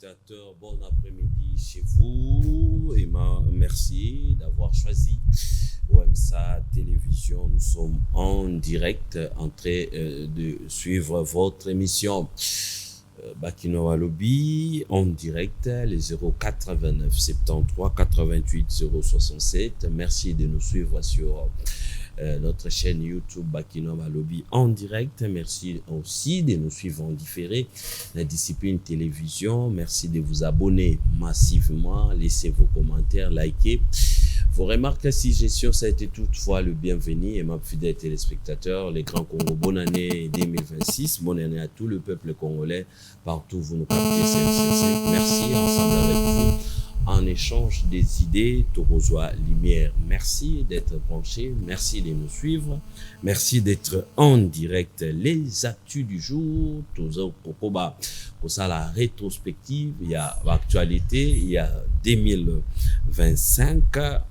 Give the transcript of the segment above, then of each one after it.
téléspectateurs, bon après-midi chez vous et merci d'avoir choisi OMSA Télévision. Nous sommes en direct en train de suivre votre émission Bakinoa Lobby en direct, les 089 73 88 067. Merci de nous suivre sur notre chaîne YouTube Bakinoa Lobby en direct. Merci aussi de nous suivre en différé la discipline télévision. Merci de vous abonner massivement, laissez vos commentaires, likez. Vos remarques, suggestions, ça a été toutefois le bienvenu. Et ma fidèle téléspectateurs, les grands Congo, bonne année 2026, bonne année à tout le peuple congolais, partout où vous nous captez. Merci, ensemble avec vous, en échange des idées, Torozoa Lumière. Merci d'être branchés, merci de nous suivre, merci d'être en direct. Les actus du jour, Tozo Kokoba, pour ça la rétrospective, il y a l'actualité, il y a 2025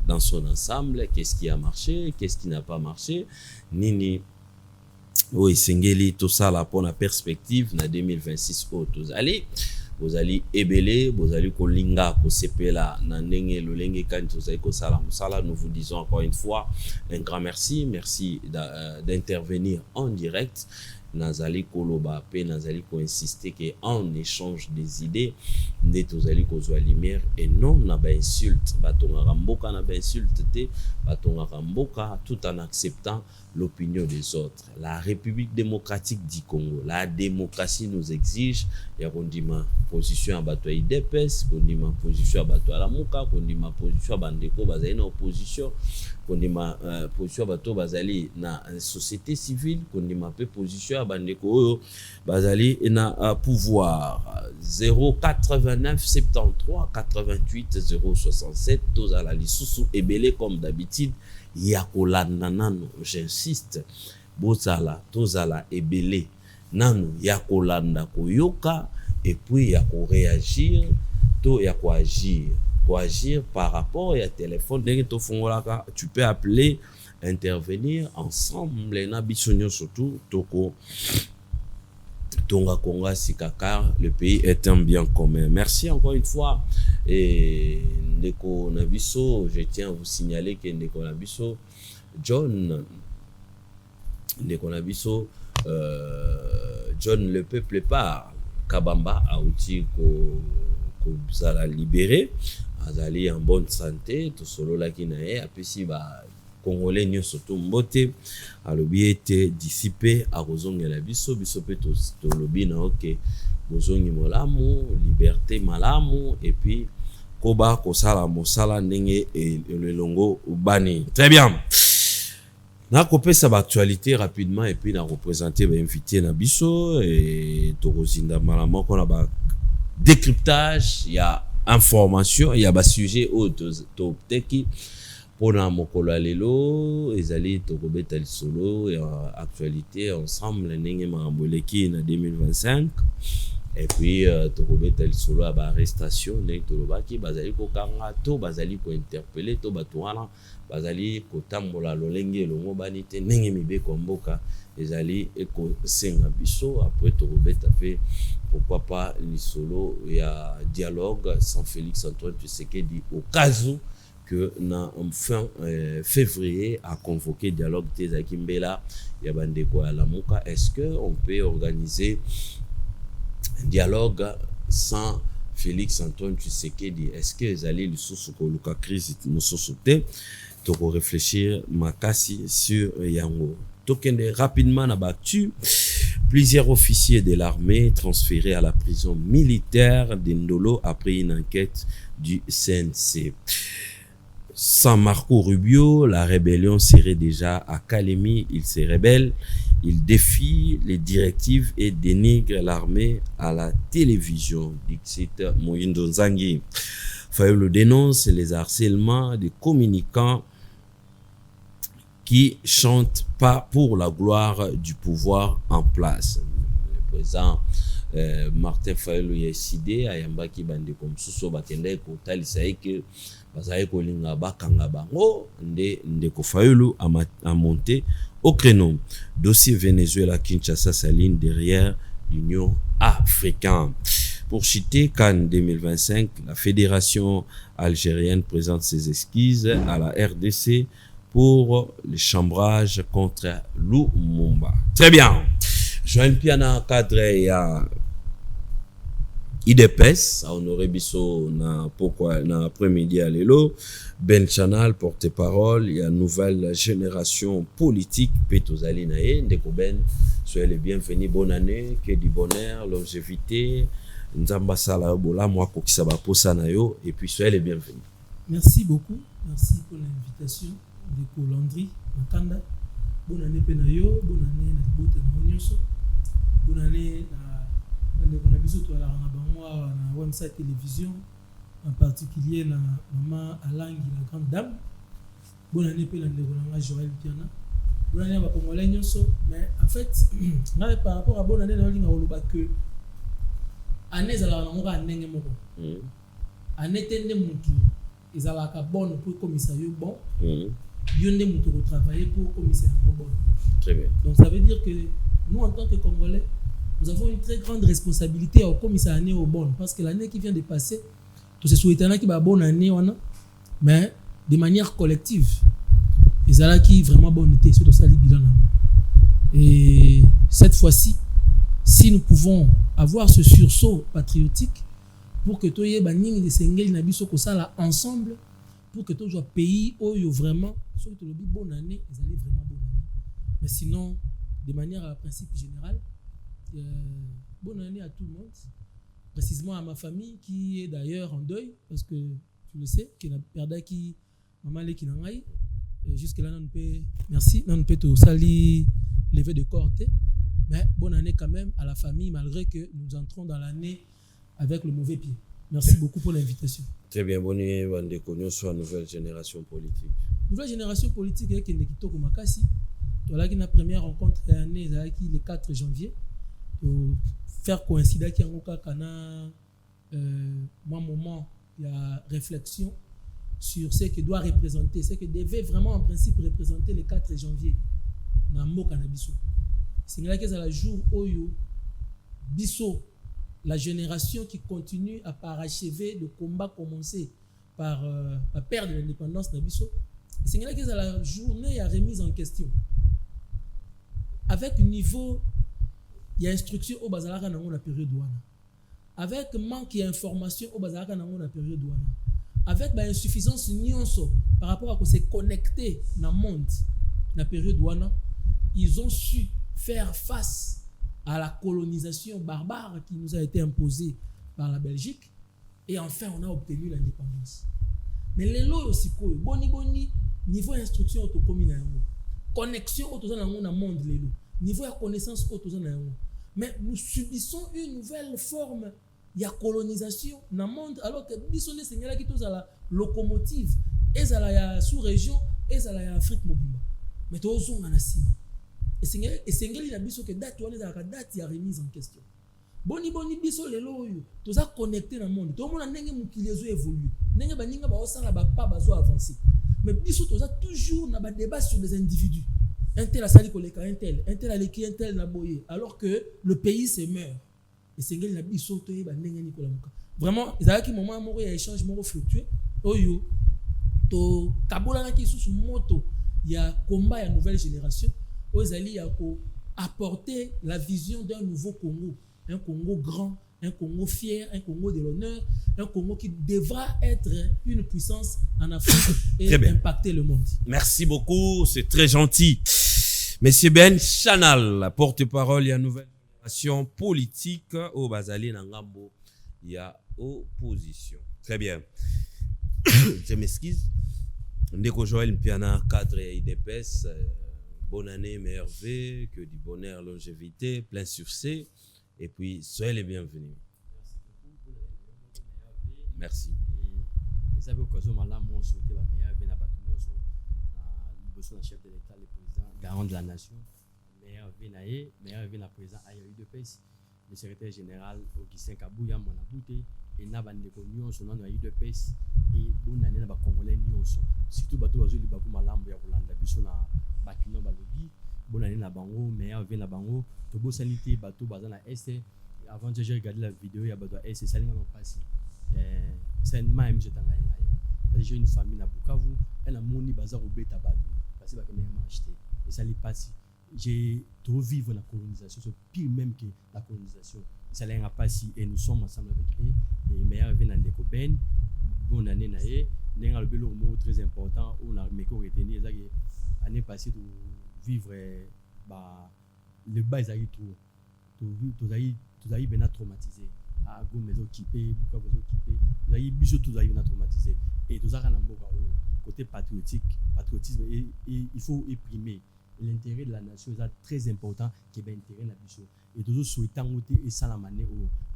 dans son ensemble, qu'est-ce qui a marché, qu'est-ce qui n'a pas marché, Nini, oui, Sengeli, tout ça là pour la perspective, na 2026, vous allez ébeler, vous allez kolinga, kosepela, nandenge, lolenge, kan, tozali kosala, musala. Nous vous disons encore une fois un grand merci, merci d'intervenir en direct. Nazali koloba pe nazali ko insister que en échange des idées nde tozali kozwa lumière et non na ba insulte batonga mboka na ba insulte te batonga mboka tout en acceptant l'opinion des autres. La République démocratique du Congo, la démocratie nous exige ya kondima position ya bato ya IDPS, kondima position ya bato ya lamuka, kondima position ya bandeko bazali na opposition, kondima position ya bato bazali na société civile, kondima pe position ya bandeko oyo bazali na pouvoir. 089 73 88 067 tozala lisusu ebele comme d'habitude ya kolanda nano, j'insiste, bozala tozala ebele nano ya kolanda koyoka et puis ya ko réagir to ya ko agir par rapport à téléphone dès que to fongolaka, tu peux appeler, intervenir ensemble na bisonyo surtout toko Tonga Konga Sikaka, le pays est un bien commun. Merci encore une fois. Et Ndeko Nabiso, je tiens à vous signaler que Ndeko Nabiso, John le peuple parle. Kabamba a outil ko zala libéré, azali en bonne santé, to solo la kinae, apesi ba Congolais nyo soto mbote alobi ete dissipé a kozongi la biso pe to lobi na ok bozongi molamu liberté malamu et puis koba kosala mosala ndenge le longo ubani. Très bien. Na kopesa ba actualité rapidement et puis na représenter ba invité na biso et to kozinda malamu ko na ba décryptage, il y a information, il y a ba sujet au to teki pona mokolo lelo ezali tokobeta lisolo et actualité ensemble ndenge makamboleki na 2025 et puis tokobeta lisolo ya ba arrestation ndenge tolobaki bazali kokanga to bazali ko interpeller to bato wana bazali kotambola lolenge longo bani te ndenge mibeko mboka ezali eko senga biso après tokobeta pe pourquoi pas lisolo ya dialogue sans Félix Antoine Tshisekedi au cas où que na fin février a convoqué dialogue Teza Kimbela ya bandeko ya lamuka. Est-ce que on peut organiser un dialogue sans Félix Antoine Tshisekedi? Est-ce que les alliés lisusu ko luka crise nous sauter to réfléchir makasi sur yango tokende rapidement na baktu. Plusieurs officiers de l'armée transférés à la prison militaire d'Indolo après une enquête du CNC. Sans Marco Rubio, la rébellion serait déjà à Kalemi. Il se rebelle, il défie les directives et dénigre l'armée à la télévision. Dixit Moyindo Nzangi. Fayulu dénonce les harcèlements des communicants qui chantent pas pour la gloire du pouvoir en place. Le président Martin Fayulu Yeside ayambaki bande comme suso bakende ko talisa que bazali kolinga bakanga bango ndeko Fayulu a monté au créneau. Dossier Venezuela Kinshasa s'aligne derrière l'Union africaine. Pour citer Cannes 2025, la fédération algérienne présente ses esquisses à la RDC pour le chambrage contre Lumumba. Très bien. Joël Piana cadre ya IDPS a honoré biso na pourquoi na après-midi à l'élo Ben Chanal porte-parole, il y a nouvelle génération politique Petozali nae ndeko Ben, soyez les bienvenus, bonne année, que du bonheur, longévité, nzamba sala bola moi kokisa ba posa na yo et puis soyez les bienvenus. Merci beaucoup, merci pour l'invitation de Landry Makanda. Bonne année Penayo, bonne année na Libote na Onyoso. Bonne année na biso to la na bango na website télévision, en particulier na maman Alangi la grande dame. Bonne année pe na Joël Piana. Bonne année à Congolais nyonso, mais en fait par rapport à bonne année na linga oloba que année za la na ndenge moko. Année tende mutu ezalaka bonne pour commissariat bon. Yonde mutu travailler pour commissariat bon. Très bien. Donc ça veut dire que nous en tant que Congolais, nous avons une très grande responsabilité au commissariat au bon, parce que l'année qui vient de passer, tout ce souhaitana qui va bonne année mais de manière collective. Et ça là qui vraiment bonne été, c'est tout ça les bilan. Et cette fois-ci, si nous pouvons avoir ce sursaut patriotique pour que tout y baning de sengeli na biso ko sala ensemble pour que tout soit pays où vraiment soit tout le bonne année, ils allaient vraiment bonne année. Mais sinon de manière à principe général, bonne année à tout le monde, précisément à ma famille qui est d'ailleurs en deuil, parce que tu le sais, qui n'a perdu qui maman qui n'a pas jusque là on peut merci on peut tout sali lever de corps, mais bonne année quand même à la famille malgré que nous entrons dans l'année avec le mauvais pied. Merci beaucoup pour l'invitation. Très bien, bonne année Wandeko sur la nouvelle génération politique. Nouvelle génération politique est qui Kitoko Makasi. Voilà qui la première rencontre année le 4 janvier. Pour faire coïncider qu'il y a un moment il y a réflexion sur ce que doit représenter, ce que devait vraiment en principe représenter le 4 janvier dans Mboka na biso. C'est là que c'est le jour où biso, la génération qui continue à parachever le combat commencé par la perte de l'indépendance na biso. C'est là que c'est la journée à remise en question. Avec niveau il y a instruction au bazalaka dans la période douane. Avec manque d'information au bazalaka dans la période douane. Avec insuffisance nyonso par rapport à se connecter dans le monde la période douane, ils ont su faire face à la colonisation barbare qui nous a été imposée par la Belgique et enfin on a obtenu l'indépendance. Mais les lois aussi boni niveau instruction autocommune connexion autour dans le monde les lois niveau de connaissance autour dans le monde. Mais nous subissons une nouvelle forme de colonisation dans le monde alors que nous sommes la locomotive et la sous-région et la Afrique mobile. Mais nous sommes en Asie. Et c'est que date a remise en question. Boni biso lelo yo toza connecté dans le monde. Tout le monde ndenge mukili ezo évoluer. Ndenge baninga ba osala ba pas bazo avancer. Mais biso toza toujours na ba débat sur des individus. Un tel a sali koleka un tel a leki un tel na boye alors que le pays se meurt. Et c'est ngeli na biso to yeba ndenge ni kolamuka. Vraiment, ezala ki moment moko ya échange moko fluctueux. Oyo to kabola na ki sous moto ya combat ya nouvelle génération. Ozali ya ko apporter la vision d'un nouveau Congo, un Congo grand, un Congo fier, un Congo de l'honneur, un Congo qui devra être une puissance en Afrique et impacter le monde. Merci beaucoup, c'est très gentil. Monsieur Ben Chanal, porte-parole, il y a une nouvelle génération politique au Bazali Nangambo, il y a opposition. Très bien. Je m'excuse. Ndeko Joël Piana, cadre IDPS. Bonne année, meilleurs vœux, que du bonheur, longévité, plein succès. Et puis, soyez les bienvenus. Merci. Et ça veut occasion là, moi, souhaiter la meilleure vie à Batumio, le chef de l'État, le président, garant de la nation, meilleure vie à président Ayoui de Pes, le secrétaire général Augustin Kabouya, mon abouté, et Nabandeko Nyon, son nom de de Pes, et bonne année à Congolais Nyon, surtout Batou Azuli Babou Malambo, Yolanda Bissona. Bakino balobi bonne année na bango meilleur vie na bango tobo sanité bateau bazana est avant j'ai regardé la vidéo, il y a besoin c'est ça n'en pas si c'est même je t'en ai j'ai une famille à Bukavu, elle a moni bazar au beta badu parce que va même acheter et ça les passe. J'ai trop vivre la colonisation, c'est pire même que la colonisation. Ça l'est pas si et nous sommes ensemble avec eux et meilleur vient dans des copains bonne année naé n'engal belo mot très important on a me ko retenir ça que année passée de vivre bah le bas ils tout aïe bien traumatisé à go maison occupé pourquoi vous occupé vous aïe biso tout aïe bien traumatisé et tout ça quand on côté patriotisme et il faut exprimer l'intérêt de la nation est très important qui est l'intérêt de la nation et toujours souhaitant et ça la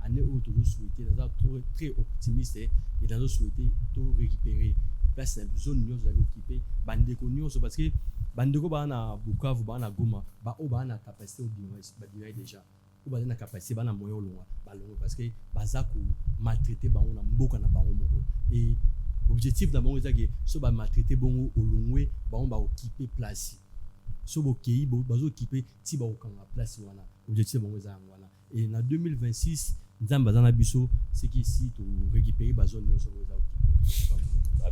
année où toujours souhaiter dans très optimiste et dans le souhaiter tout récupérer place la zone nous allons occuper bande connu parce que bande ko ba na Bukavu ba na Goma ba o ba na capacité au device déjà ou ba na capacité ba na moyo longa ba longa parce que baza ko maltraiter ba on na mboka na bango moko et objectif na bango ezaki so ba maltraiter bongo olongwe ba on ba occuper place so bokeyi bazo occuper ti ba okanga place wana objectif bango za wana et en 2026 nzamba za na biso c'est qui si to récupérer ba zone yo so za occuper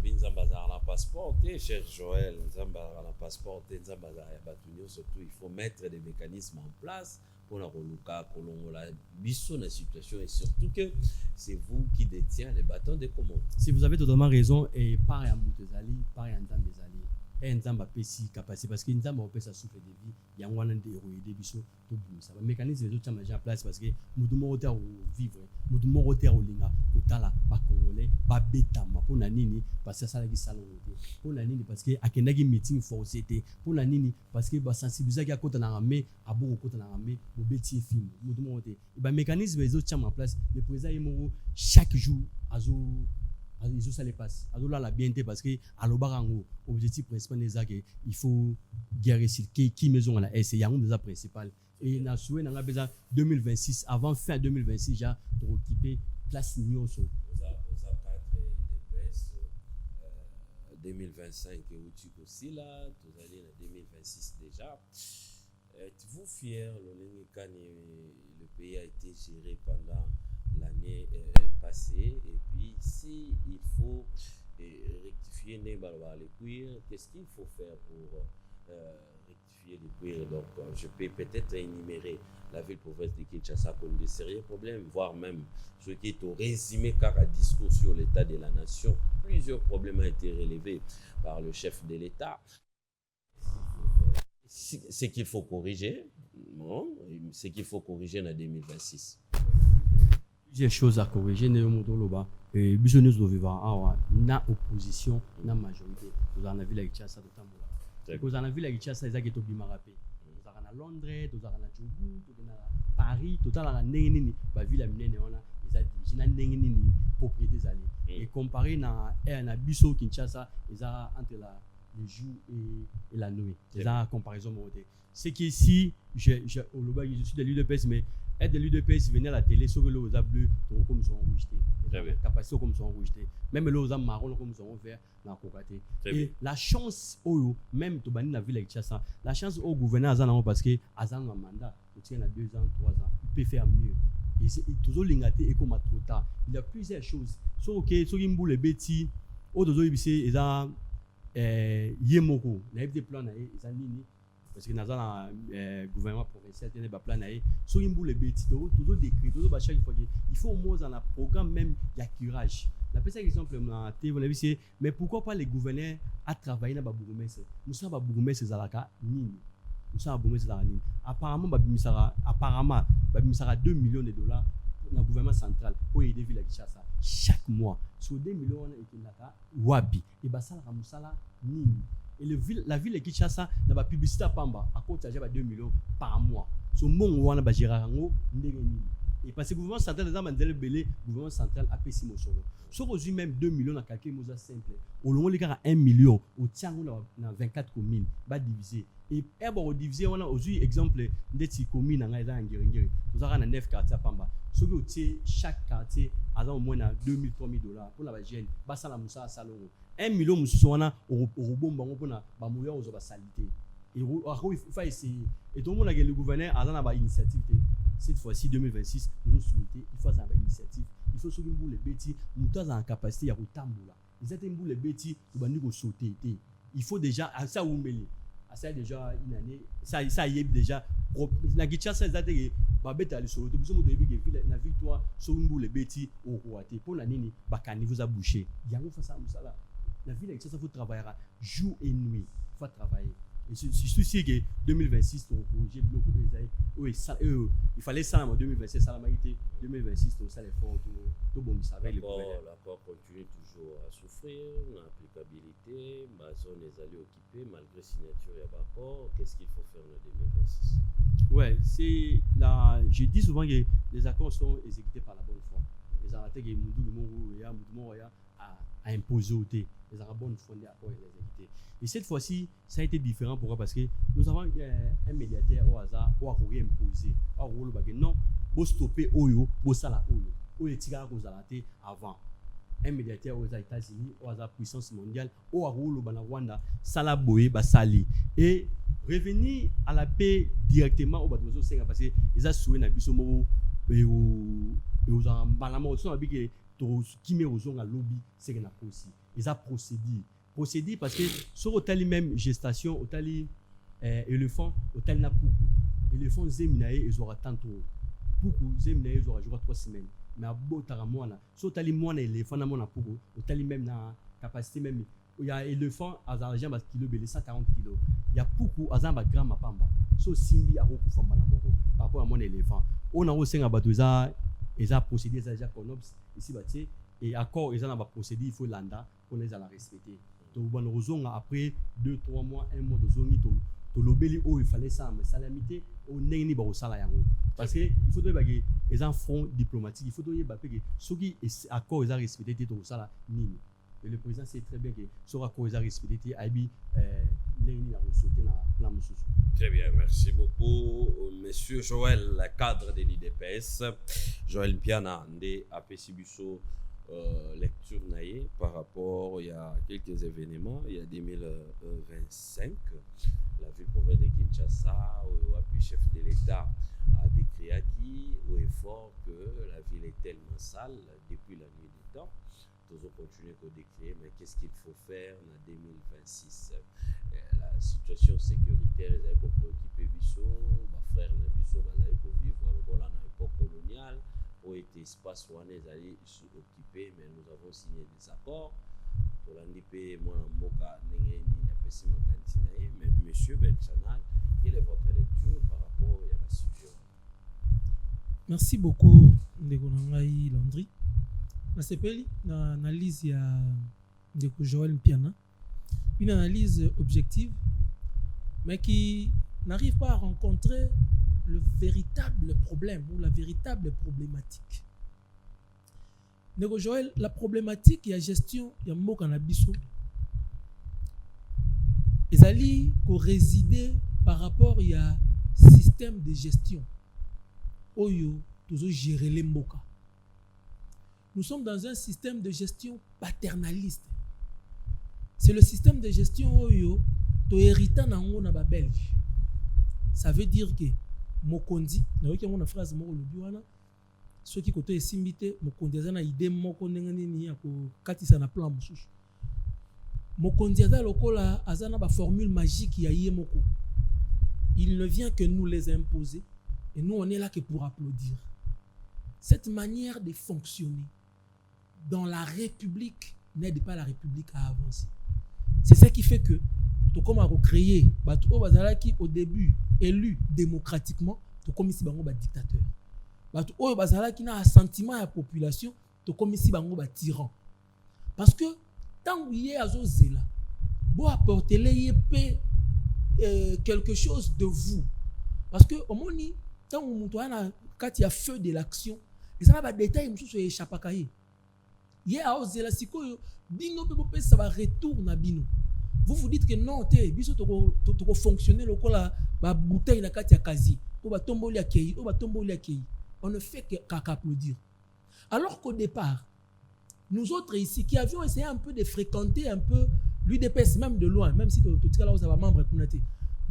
Nzamba za la passeport cher Joël nzamba la passeport nzamba za batunyo surtout il faut mettre des mécanismes en place pour la relouka kolongola biso na situation et surtout que c'est vous qui détient les bâtons de commande. Si vous avez totalement raison et par ya mutezali par ya nzambezali et nzamba pesi capacité parce que nzamba opesa sa souffle de vie ya ngwana de héroïde biso to bimisa ba mécanisme les autres mettre en place parce que mudumo oter vivre mudumo oter olinga kotala ba congolais ba betama pona nini parce que ça la ki salon pona nini parce que akendaki meeting forcé pona nini parce que ba sensibiliser ki akota na ramé aboko kota na ramé bo beti film mudumo oter ba mécanisme les autres en place le président Yemoro chaque jour ils ça les passe alors la bienté parce que à l'obarango objectif principal des que il faut guérir qui maison on a c'est yango déjà principal et na souhait na besoin 2026 avant fin 2026 déjà pour occuper place nyonso aux quatre DPS 2025 et où aussi là vous allez en 2026 déjà. Êtes-vous fier le pays a été géré pendant l'année passée et puis si il faut rectifier les cuirs, qu'est-ce qu'il faut faire pour rectifier les cuirs? Donc je peux peut-être énumérer la ville-province de Kinshasa comme des sérieux problèmes, voire même ce qui est au résumé car à discours sur l'état de la nation. Plusieurs problèmes ont été relevés par le chef de l'État. Ce qu'il faut corriger, non, ce qu'il faut corriger en 2026. Plusieurs choses à corriger et biso nous devons vivre na opposition na majorité nous en a vu la Kinshasa totamola nous en a vu la Kinshasa ezaki to bimarape nous avons na Londres nous avons na Djougou nous na Paris total na ndenge nini ba ville minene wana ezaki na ndenge nini propriétés ali et comparé na biso Kinshasa eza entre le jour et la nuit c'est la comparaison monté c'est qu'ici je suis de l'UDPS mais être de l'UDPS venir à la télé sur le aux bleu comme sont rejetés capacité comme sont rejetés même le aux marron comme sont vert na kokaté et la chance même to bani na ville avec ça la chance au gouverneur azana parce que azan un mandat il tient à 2 ans 3 ans il peut faire mieux et c'est toujours lingaté et comme trop tard il y a plusieurs choses so OK so kimbu le beti au dozo ibisi eza yemoko na des plans na eza nini parce que dans le gouvernement provincial il y a des plans so imbu le beti toujours décrit toujours chaque fois il faut au moins dans le programme même il y a curage la petite exemple na TV on a vu c'est mais pourquoi pas les gouverneurs à travailler na ba bourgmestre nous sommes ba bourgmestre zalaka nini nous sommes ba bourgmestre zalaka nini apparemment ba bimisara 2 millions de dollars dans le gouvernement central pour aider ville à Kinshasa chaque mois sur 2 millions on a wapi et ba sala musala nini et la ville de Kinshasa n'a pas publicité à Pamba à côté de 2 millions par mois so mon wana ba gérarango ndenge nini et parce que le gouvernement central les amandele belé gouvernement central a payé Mosolo so reçu même 2 millions dans calcul moza simple au long les gars 1 million au tiango dans 24 communes ba diviser et bon diviser on a aujourd'hui exemple ndeti commune nga eza ngiri nous avons 9 quartiers à Pamba so que chaque quartier a au moins 2000 3000 dollars pour la jeune ba sala musa salon 1 million mususu wana au bomba ngopona ba moya ozo ba salité et il faut essayer et tout le monde a le gouverneur a dans ba initiative cette fois-ci 2026 nous souhaiter il faut avoir une initiative, il faut sauver les bêtis, nous avons en capacité à retamboula. Ils étaient les bêtis, nous allons sauter. Il faut déjà à ça ou mêler. À ça déjà une année, ça y est déjà. La guitare ça c'est ba beta le solo. Tout le monde dit que la victoire sauver les bêtis au Rwanda pour l'année ni bakani vous a bouché. Il y a un face à ça là. La ville avec ça faut travailler jour et nuit, faut travailler. Et je suis sûr que 2026 on corriger beaucoup il fallait ça en 2027 ça l'a été 2026 tout ça l'effort tout bon ça va l'accord continue toujours à souffrir l'applicabilité ma zone est allée occupée malgré signature et accord. Qu'est-ce qu'il faut faire en 2026? Ouais, c'est là je dis souvent que les accords sont exécutés par la bonne foi. Les arrêtés que Moudou a imposé au thé les arabes bonne foi des accords exécutés. Et cette fois-ci, ça a été différent. Pourquoi? Parce que nous avons un médiateur au hasard qui a imposé. Non, vous stoppez Oyo, vous sala Oyo. Oyo tigara vous arrêtez avant. Un médiateur aux États-Unis, au hasard puissance mondiale, au Rwanda, Rwanda, sala boye basali. Et revenir à la paix directement au Badozo Senga parce que ils ont souhaité nabisomo et aux malama aussi on a dit que tout qui met aux à lobby c'est qu'on a aussi. Ils ont procédé parce que sur l'hôtel même gestation l'hôtel éléphant l'hôtel na poukou éléphant zeminae ils aura tant poukou zeminae ils aura joué 3 semaines mais à botara moana sur l'hôtel moana éléphant na mona poukou l'hôtel même na capacité même il y a éléphant à l'argent parce kilo belé 140 kg il y a poukou azamba grand mapamba so simbi a beaucoup famba na moko par rapport à mon éléphant on a aussi un bateau ils a procédé ça déjà conops ici bâti et accord ils en a procédé il faut landa pour les la respecter. Donc bon raison après 2-3 mois 1 mois de zone to lobeli o il fallait ça mais salamité au neni ba osala yango parce que il faut que les enfants diplomatiques il faut que que ceux qui accord ils a respecté to osala nini et le président sait très bien que sur accord ils a respecté aibi neni na sauter na plan monsieur. Très bien, merci beaucoup monsieur Joël, cadre de l'IDPS. Joël Mpiana ndé APC Bisso lecture naïe par rapport il y a quelques événements il y a 2025 la ville province de Kinshasa où le chef de l'État a décrété au effort que la ville est tellement sale depuis la nuit des temps. Nous allons continuer à décrire mais qu'est-ce qu'il faut faire en 2026. La situation sécuritaire est pour préoccuper Bisso ma frère Bisso pour vivre à l'époque coloniale où était espace où on est allé occupé, mais nous avons signé des accords pour l'NDP, moi, Moka, mais monsieur Benchanal, quelle est votre lecture par rapport à ce sujet? Merci beaucoup, Ndegonangai Landry. Na sepeli, na analyse de Joël Mpiana, une analyse objective, mais qui n'arrive pas à rencontrer le véritable problème ou la véritable problématique. Nego Joël, la problématique et la gestion de Mboka na biso ezali ko résider par rapport à système de gestion oyo tozo gérer les Mboka. Nous sommes dans un système de gestion paternaliste. C'est le système de gestion oyo to hérita nango na ba Belge. Ça veut dire que mokondi na yoki mona phrase moko lobi wana soki koto esimbite mokondi azana idée moko ndenge nini ya ko katisa na plan mususu mokondi aza lokola azana ba formule magique ya ye moko il ne vient que nous les imposer et nous on est là que pour applaudir. Cette manière de fonctionner dans la République n'aide pas la République à avancer. C'est ça qui fait que tout comme à recréer bato o bazalaki au début élu démocratiquement tout comme ici bango ba dictateur bato o bazalaki na sentiment ya population tout comme ici bango ba tyran parce que tant où yé azo zela bo apporter les quelque chose de vous parce que au moni tant où muto ana kati ya feu de l'action et ça va détail mususu échapaka yé a zela sikoyo bino pe ça va retour na bino. Vous dites que non, biso toko fonctionner lokola ba bouteille na kati ya kazi, o ba tomboli akei, o ba tomboli akei. On ne fait qu'applaudir. Alors qu'au départ, nous autres ici qui avions essayé un peu de fréquenter un peu l'UDPS même de loin, même si tout cas là ça va membre kunate.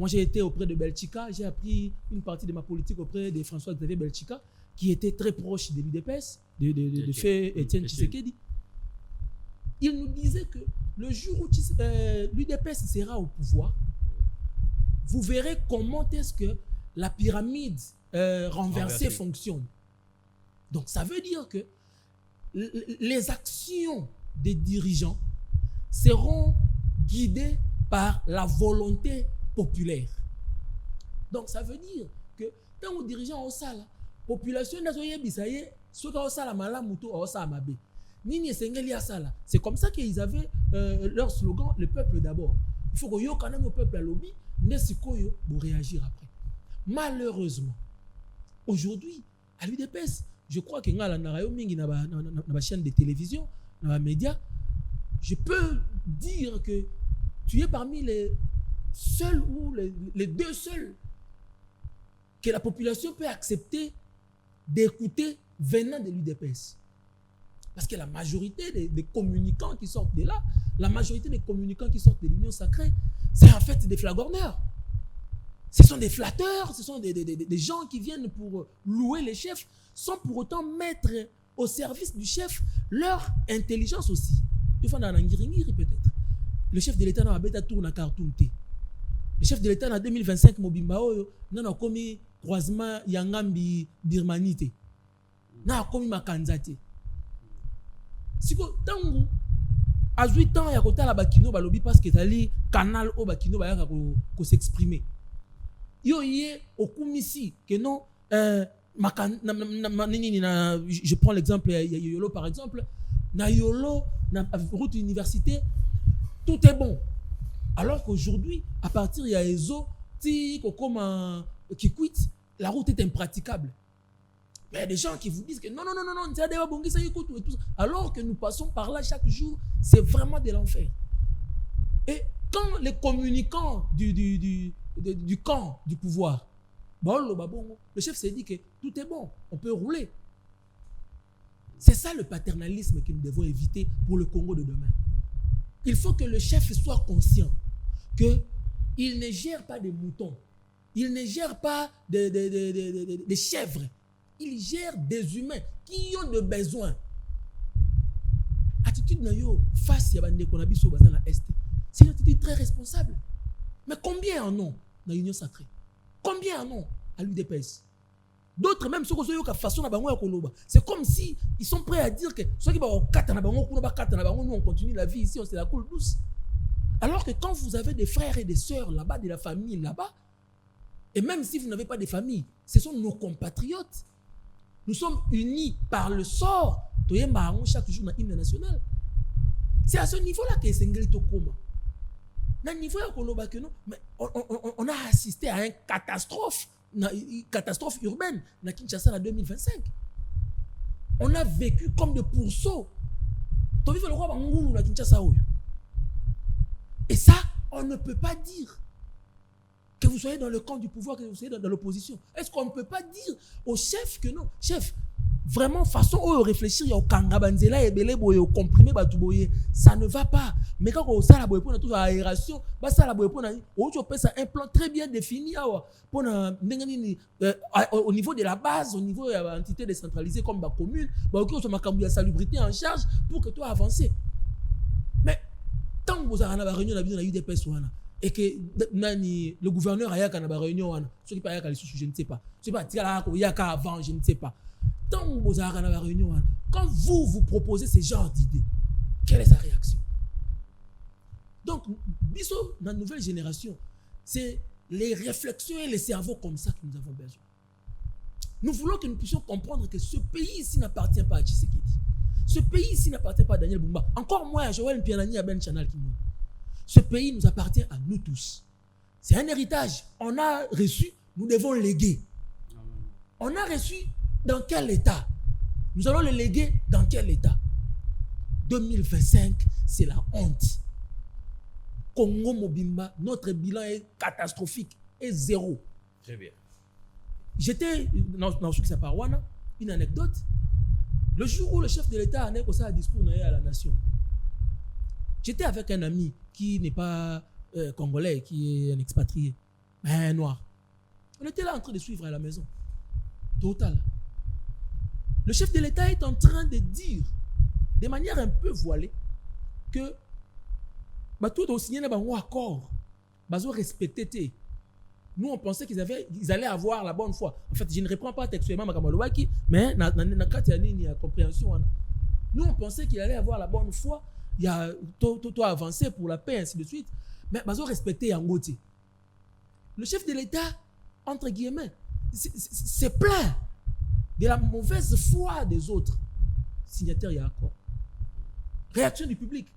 Moi, j'ai été auprès de Belchica, j'ai appris une partie de ma politique auprès de François-Xavier Belchica, qui était très proche de l'UDPS, de fait Étienne Tshisekedi. Il nous disait que le jour où l'UDPS sera au pouvoir, vous verrez comment est-ce que la pyramide renversée fonctionne. Donc, ça veut dire que les actions des dirigeants seront guidées par la volonté populaire. Donc, ça veut dire que tant aux dirigeants au sala, la population n'a pas dit ce qu'on sala malamuto au samabe. C'est comme ça qu'ils avaient leur slogan, le peuple d'abord. Il faut que quand même au peuple à lobby, pour réagir après. Malheureusement, aujourd'hui, à l'UDPS, je crois que dans la chaîne de télévision, dans les médias, je peux dire que tu es parmi les seuls ou les deux seuls que la population peut accepter d'écouter venant de l'UDPS. Parce que la majorité des communicants qui sortent de là, la majorité des communicants qui sortent de l'Union sacrée, c'est en fait des flagorneurs. Ce sont des flatteurs, ce sont des gens qui viennent pour louer les chefs sans pour autant mettre au service du chef leur intelligence aussi. Une fois dans l'Angiringiri peut-être. Le chef de l'État n'a pas tourné à Khartoum. Le chef de l'État en 2025, Mobimba Oyo, n'a commis croisement Yangambi Birmanité. N'a commis Makanzate. Si vous avez à 8 ans, il y a côté la bakino balobi parce que t'ali canal au bakino ba ya ko s'exprimer. Yo yé au kumisi que non je prends l'exemple Yolo par exemple, na Yolo na route université tout est bon. Alors qu'aujourd'hui à partir il y a Ezo ti kokoma qui quitte, la route est impraticable. Mais il y a des gens qui vous disent que non, alors que nous passons par là chaque jour, c'est vraiment de l'enfer. Et quand les communicants du camp du pouvoir, le chef s'est dit que tout est bon, on peut rouler. C'est ça le paternalisme que nous devons éviter pour le Congo de demain. Il faut que le chef soit conscient qu'il ne gère pas des moutons, il ne gère pas des chèvres. Il gère des humains qui ont des besoins. Attitude face à bande qu'on a biso dans l'Est. C'est une attitude très responsable. Mais combien en ont dans l'Union sacrée? Combien en ont à l'UDPS? D'autres même ceux qui ont façon c'est comme si ils sont prêts à dire que ceux qui vont nous on continue la vie ici, on se la coule douce. Alors que quand vous avez des frères et des sœurs là-bas, de la famille là-bas, et même si vous n'avez pas de famille, ce sont nos compatriotes. Nous sommes unis par le sort. Chaque jour dans l'hymne national. C'est à ce niveau-là que c'est Ngeli Tokoma. Dans le niveau mais on a assisté à une catastrophe urbaine dans Kinshasa en 2025. On a vécu comme des pourceaux. Et ça, on ne peut pas dire que vous soyez dans le camp du pouvoir, que vous soyez dans l'opposition. Est-ce qu'on ne peut pas dire au chef que non, chef, vraiment, façon où réfléchir, il y a au kangabanzela et belé boye, au comprimé, ça ne va pas. Mais quand on a pour toute l'aération, on peut ça un plan très bien défini au niveau de la base, au niveau de l'entité décentralisée comme la commune, on a salubrité en charge pour que toi avances. Mais tant que vous avez une réunion dans l'UDPS, et que le gouverneur a eu une réunion, ceux qui parlent je ne sais pas. Je ne sais pas, il y a avant, je ne sais pas. Tant que vous avez une réunion, quand vous proposez ce genre d'idées, quelle est sa réaction? Donc, dans la nouvelle génération, c'est les réflexions et les cerveaux comme ça que nous avons besoin. Nous voulons que nous puissions comprendre que ce pays ici n'appartient pas à Tshisekedi. Ce pays ici n'appartient pas à Daniel Bumba. Encore moins à Joël Mpianani à Ben Chanal Kimon. Ce pays nous appartient à nous tous. C'est un héritage. On a reçu, nous devons léguer. On a reçu dans quel état? Nous allons le léguer dans quel état? 2025, c'est la honte. Congo Mobimba, notre bilan est catastrophique, est zéro. Très bien. J'étais dans ce qui s'appelle Wana, une anecdote. Le jour où le chef de l'État a un discours à la nation, j'étais avec un ami qui n'est pas congolais, qui est un expatrié. Ben, noir. On était là en train de suivre à la maison. Total. Le chef de l'État est en train de dire, de manière un peu voilée, que tout aussi un accord, respecter. Nous, on pensait qu'ils allaient avoir la bonne foi. En fait, je ne reprends pas textuellement Makamalowaki, mais dans la compréhension. Nous, on pensait qu'il allait avoir la bonne foi, il y a tout avancé pour la paix, ainsi de suite. Mais respecter Yangote. Le chef de l'État, entre guillemets, c'est plein de la mauvaise foi des autres signataires, il y a accord. Réaction du public.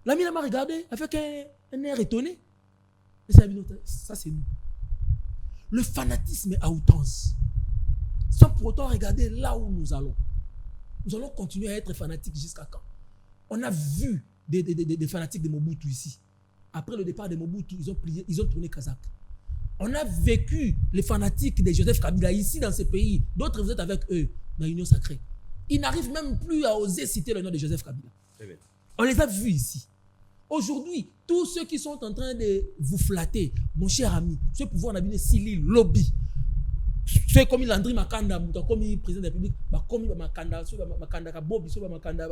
L'ami m'a regardé avec un air étonné. Ça, c'est nous. Le fanatisme à outrance. Sans pour autant regarder là où nous allons. Nous allons continuer à être fanatiques jusqu'à quand? On a vu des fanatiques de Mobutu ici. Après le départ de Mobutu, ils ont tourné Kazakh. On a vécu les fanatiques de Joseph Kabila ici dans ce pays. D'autres, vous êtes avec eux dans l'Union sacrée. Ils n'arrivent même plus à oser citer le nom de Joseph Kabila. On les a vus ici. Aujourd'hui, tous ceux qui sont en train de vous flatter, mon cher ami, ce pouvoir n'a bien Sili lobby. C'est comme Landry Makanda, comme le président de la République, comme Makanda, Makanda, Bobi, Makanda,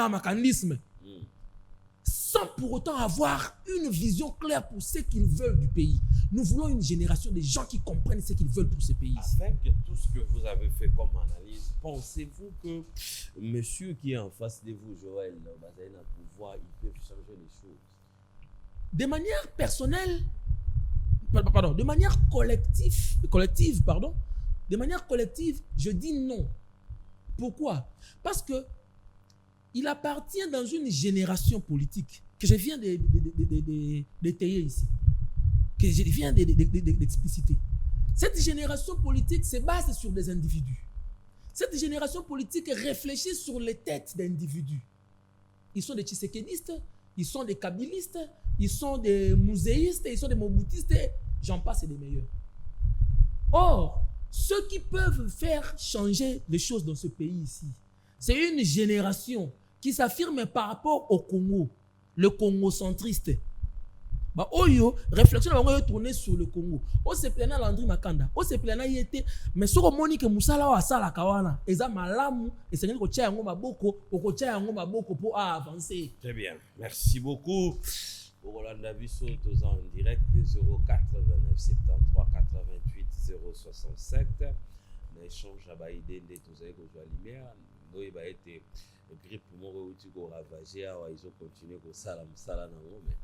Makandisme. Sans pour autant avoir une vision claire pour ce qu'ils veulent du pays. Nous voulons une génération de gens qui comprennent ce qu'ils veulent pour ce pays. Avec tout ce que vous avez fait comme analyse, pensez-vous que monsieur qui est en face de vous, Joël, le pouvoir, il peut changer les choses? De manière personnelle, de manière collective, de manière collective, je dis non. Pourquoi? Parce que il appartient dans une génération politique que je viens d'étayer ici, que je viens d'expliciter. Cette génération politique se base sur des individus. Cette génération politique réfléchit sur les têtes d'individus. Ils sont des tshisekédistes, ils sont des kabylistes, ils sont des muséistes, ils sont des mobutistes, j'en passe et des meilleurs. Or, ceux qui peuvent faire changer les choses dans ce pays ici, c'est une génération qui s'affirme par rapport au Congo, le Congo centriste. Oyo, réflexion va tourner sur le Congo. O se plana Landry Makanda, o se plana yete, mais ce que Monique Moussala wa sala kawana, eza malamu, et c'est ko tia yango maboko, ko tia yango maboko pour avancer. Très bien, merci beaucoup. Pour Rolanda Bisso, tous en direct 089 73 88 067. L'échange à Baïdé, tous avec la lumière, nous il va être grippe pour moi où tu go ravager, ils ont continué ko sala musala na ngome.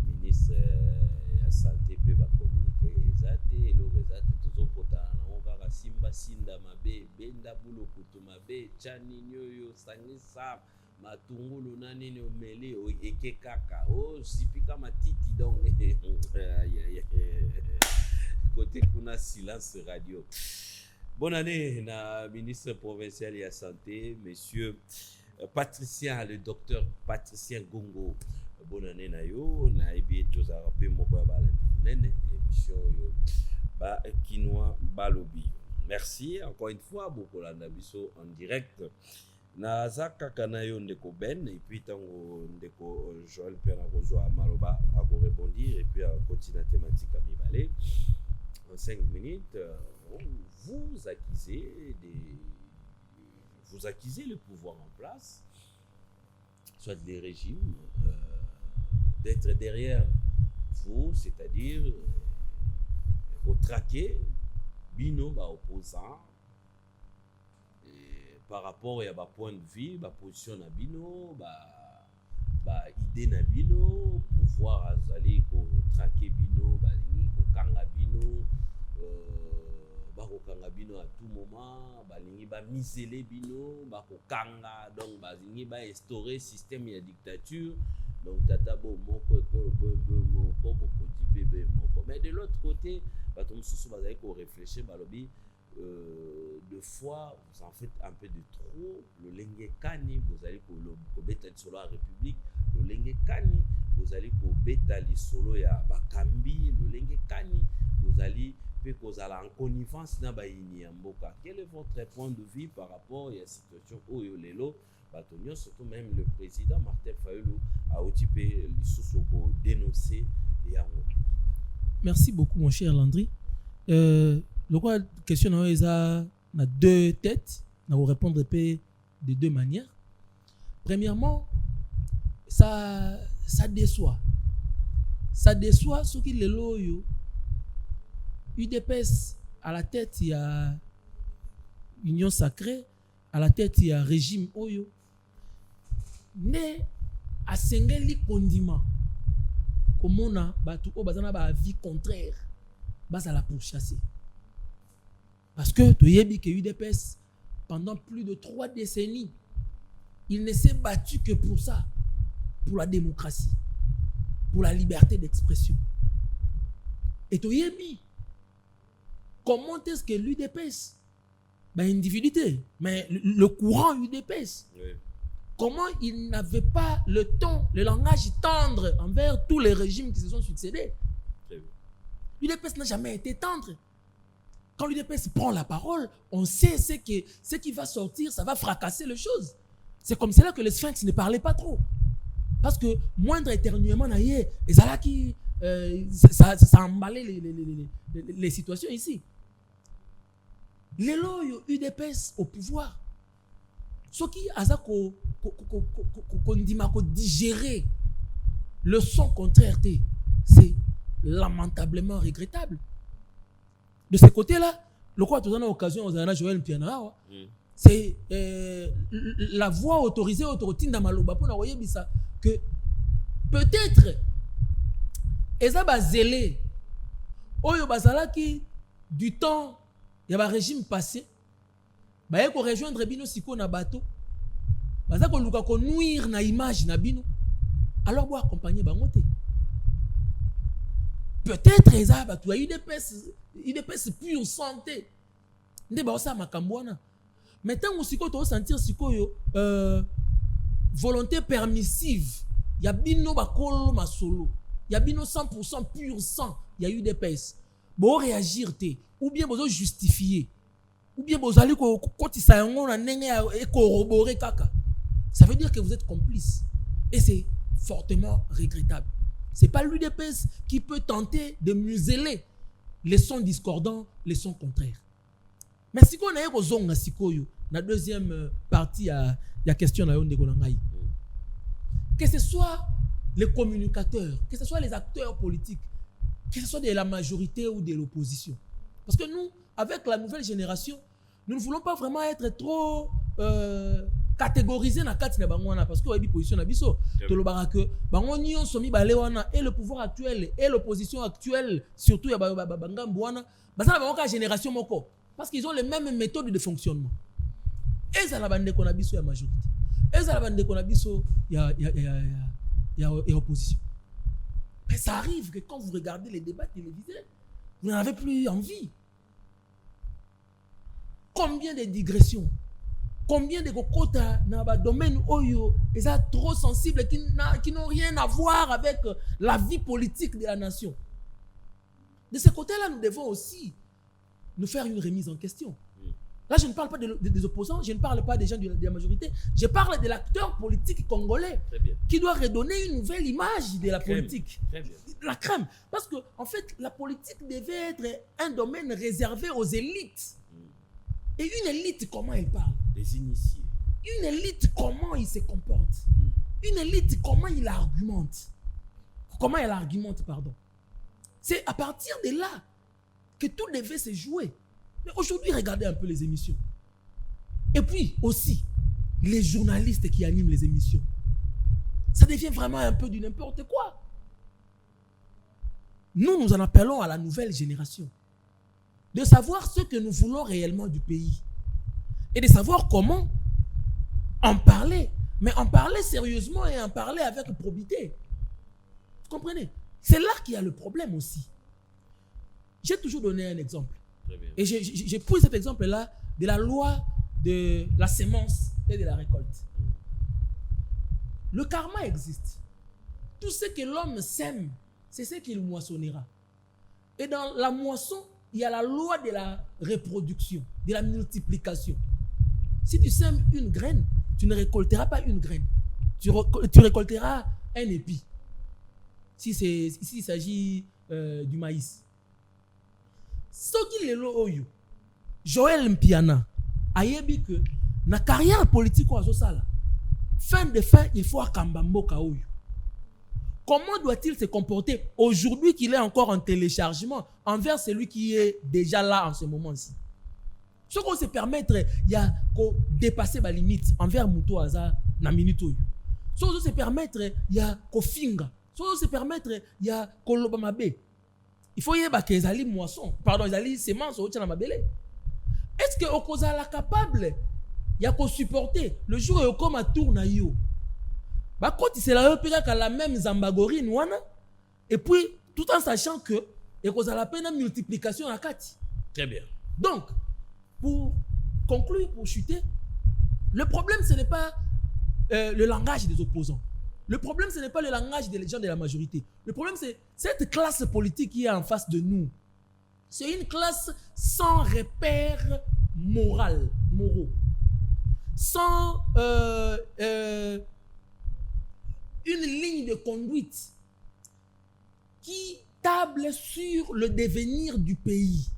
Ministre de la santé peut communiquer exact et le exact toujours potana na ngaka simba sinda mabe benda bulo kutu mabe chani nyoyo sangisa matungulu nani ne omele o eke kaka o zipika matiti donc côté kuna silence radio. Bonne année na ministre provincial de la santé monsieur Patricien, le docteur Patricien Gongo. Bonne année na yo na ebi tous a rappelé moko ya bala nene émission yo ba Kinoa Balobi. Merci encore une fois beaucoup la Bisso en direct na zaka kana yo ndeko Ben et puis tango ndeko Joël Pena Rozoa Maloba a ko répondre et puis à continuer la thématique à Mibale en 5 minutes. Vous accusez le pouvoir en place, soit les régimes, d'être derrière vous, c'est-à-dire au traquer bino opposant par rapport à point de vue, position na bino, idée na bino, pouvoir aller traquer bino, ko kanga bino. Bakokanga bino à tout moment, balingi ba misele bino, bakokanga donc balingi ba instaurer système de dictature. Donc tata bo moko ekolo moko boko dipebe moko. Mais de l'autre côté, batom susu bazali ko réfléchir balobi deux fois vous en faites un peu de trop. Le lenge kani vous allez ko beta sur la République, le lenge kani bozali kobeta lisolo ya bakambi lolenge kani bozali pe kozala en connivence na bayini ya mboka. Quel est votre point de vue par rapport à la situation oyo lelo batonyo, surtout même le président Martin Fayulu a occupé lisusu ko dénoncer yango? Merci beaucoup mon cher Landry. Le quoi question na deux têtes, na vous répondre de deux manières. Premièrement, ça déçoit. Ça déçoit ce qui lelo yo UDPS à la tête il y a Union Sacrée, à la tête il y a régime oyo né à sengeli condiment comme on a batu o bazana ba vie contraire bazala pour chasser parce que tu yebi que UDPS pendant plus de 3 décennies il ne s'est battu que pour ça, pour la démocratie, pour la liberté d'expression. Et tu yebi comment est-ce que l'UDPS, individualité, mais le courant UDPS, oui. Comment il n'avait pas le ton, le langage tendre envers tous les régimes qui se sont succédés. L'UDPS n'a jamais été tendre. Quand l'UDPS prend la parole, on sait ce qui va sortir, ça va fracasser les choses. C'est comme cela que les sphinx ne parlaient pas trop. Parce que moindre éternuement, ça a emballé les situations ici. Les lois UDPS au pouvoir, ce qui a digérer le son contraire, c'est lamentablement regrettable. De ce côté-là, le quoi tu as l'occasion aux années Joël Pianara, c'est la voix autorisée autoroutine dans Maloba pour envoyer ça que peut-être eza bazélé oyo bazalaki du temps il y a un régime passé ba ko rejoindre bino siko na bateau baza ko luka ko nuire na image na bino alors bo accompagner bango te peut-être eza ba tu UDPS pure santé nde ba osa makambo wana mais tant que siko to sentir siko yo volonté permissive ya bino ba kolo masolo ya bino 100% pur sang ya UDPS bo réagir te ou bien bozo justifier ou bien bozo ali ko kotisa yango na ndenge e corroborer kaka, ça veut dire que vous êtes complice et c'est fortement regrettable. C'est pas l'UDPS qui peut tenter de museler les sons discordants, les sons contraires. Mais si on a eu zonga sikoyo la deuxième partie à la question na yonde konangai, que ce soit les communicateurs, que ce soit les acteurs politiques, que ce soit de la majorité ou de l'opposition. Parce que nous, avec la nouvelle génération, nous ne voulons pas vraiment être trop catégorisés dans la carte de Bangwana, parce que nous avons une position d'abisso. Et le pouvoir actuel et l'opposition actuelle, surtout il y a une génération moko, parce qu'ils ont les mêmes méthodes de fonctionnement. Et ça la bande qu'on a biso la majorité. Et ça la bande qu'on a biso il y a opposition. Mais ça arrive que quand vous regardez les débats télévisés, vous n'en avez plus envie. Combien de digressions, combien de quotas dans le domaine oyo, ils sont trop sensibles qui n'ont rien à voir avec la vie politique de la nation. De ce côté-là, nous devons aussi nous faire une remise en question. Là, je ne parle pas des opposants, je ne parle pas des gens de la majorité, je parle de l'acteur politique congolais qui doit redonner une nouvelle image de la politique. La crème. Parce que, en fait, la politique devait être un domaine réservé aux élites. Et une élite, comment elle parle? Les initiés. Une élite, comment il se comporte? Une élite, comment il argumente? Comment elle argumente, pardon. C'est à partir de là que tout devait se jouer. Mais aujourd'hui, regardez un peu les émissions. Et puis aussi, les journalistes qui animent les émissions. Ça devient vraiment un peu du n'importe quoi. Nous en appelons à la nouvelle génération de savoir ce que nous voulons réellement du pays et de savoir comment en parler, mais en parler sérieusement et en parler avec probité. Vous comprenez? C'est là qu'il y a le problème aussi. J'ai toujours donné un exemple. Et j'ai pris cet exemple-là de la loi de la sémence et de la récolte. Le karma existe. tout ce que l'homme sème, c'est ce qu'il moissonnera. Et dans la moisson, il y a la loi de la reproduction, de la multiplication. Si tu sèmes une graine, tu ne récolteras pas une graine. Tu récolteras un épi. Si il s'agit du maïs. Ce qui est là, Joël Mpiana a dit que na carrière politique, fin de fin, il faut akambambo kaoyo. Comment doit-il se comporter aujourd'hui qu'il est encore en téléchargement envers celui qui est déjà là en ce moment-ci? Ce qu'on se permettre, il y a qu'on dépasser ma limite envers Mouto Aza na minute. Ce qu'on se permettre, il y a qu'on finga. Ce qu'on se permettre, il y a qu'on lobamabe. Il faut y avoir que les moissons, pardon, les semences au tient mabele. Est-ce que Okoza la capable, il y a qu'on supporter le jour où comme à tourne à yo. Bah quand c'est la qu'à la même zambagori nouana et puis tout en sachant que Okoza la peine multiplication à 4. Très bien. Donc pour conclure, pour chuter, le problème ce n'est pas le langage des opposants. Le problème ce n'est pas le langage des gens de la majorité. Le problème c'est cette classe politique qui est en face de nous. C'est une classe sans repères moraux, sans une ligne de conduite qui table sur le devenir du pays.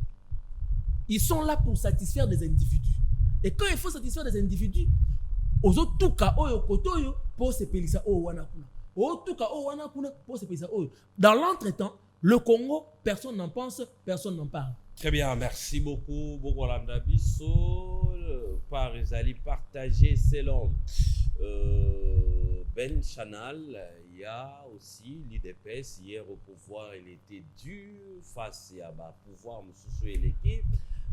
Ils sont là pour satisfaire des individus. Et quand il faut satisfaire des individus, aux autres tout cas, pour se payer ça, dans l'entretemps, le Congo, personne n'en pense, personne n'en parle. Très bien, merci beaucoup. Bokolanda Bisso, par Ezali partagé selon Ben Chanal. Il y a aussi l'IDPS. Hier au pouvoir, il était dur face à pouvoir Moussoussou et l'équipe.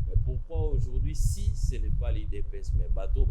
Mais pourquoi aujourd'hui, si ce n'est pas l'IDPS, mais bateau,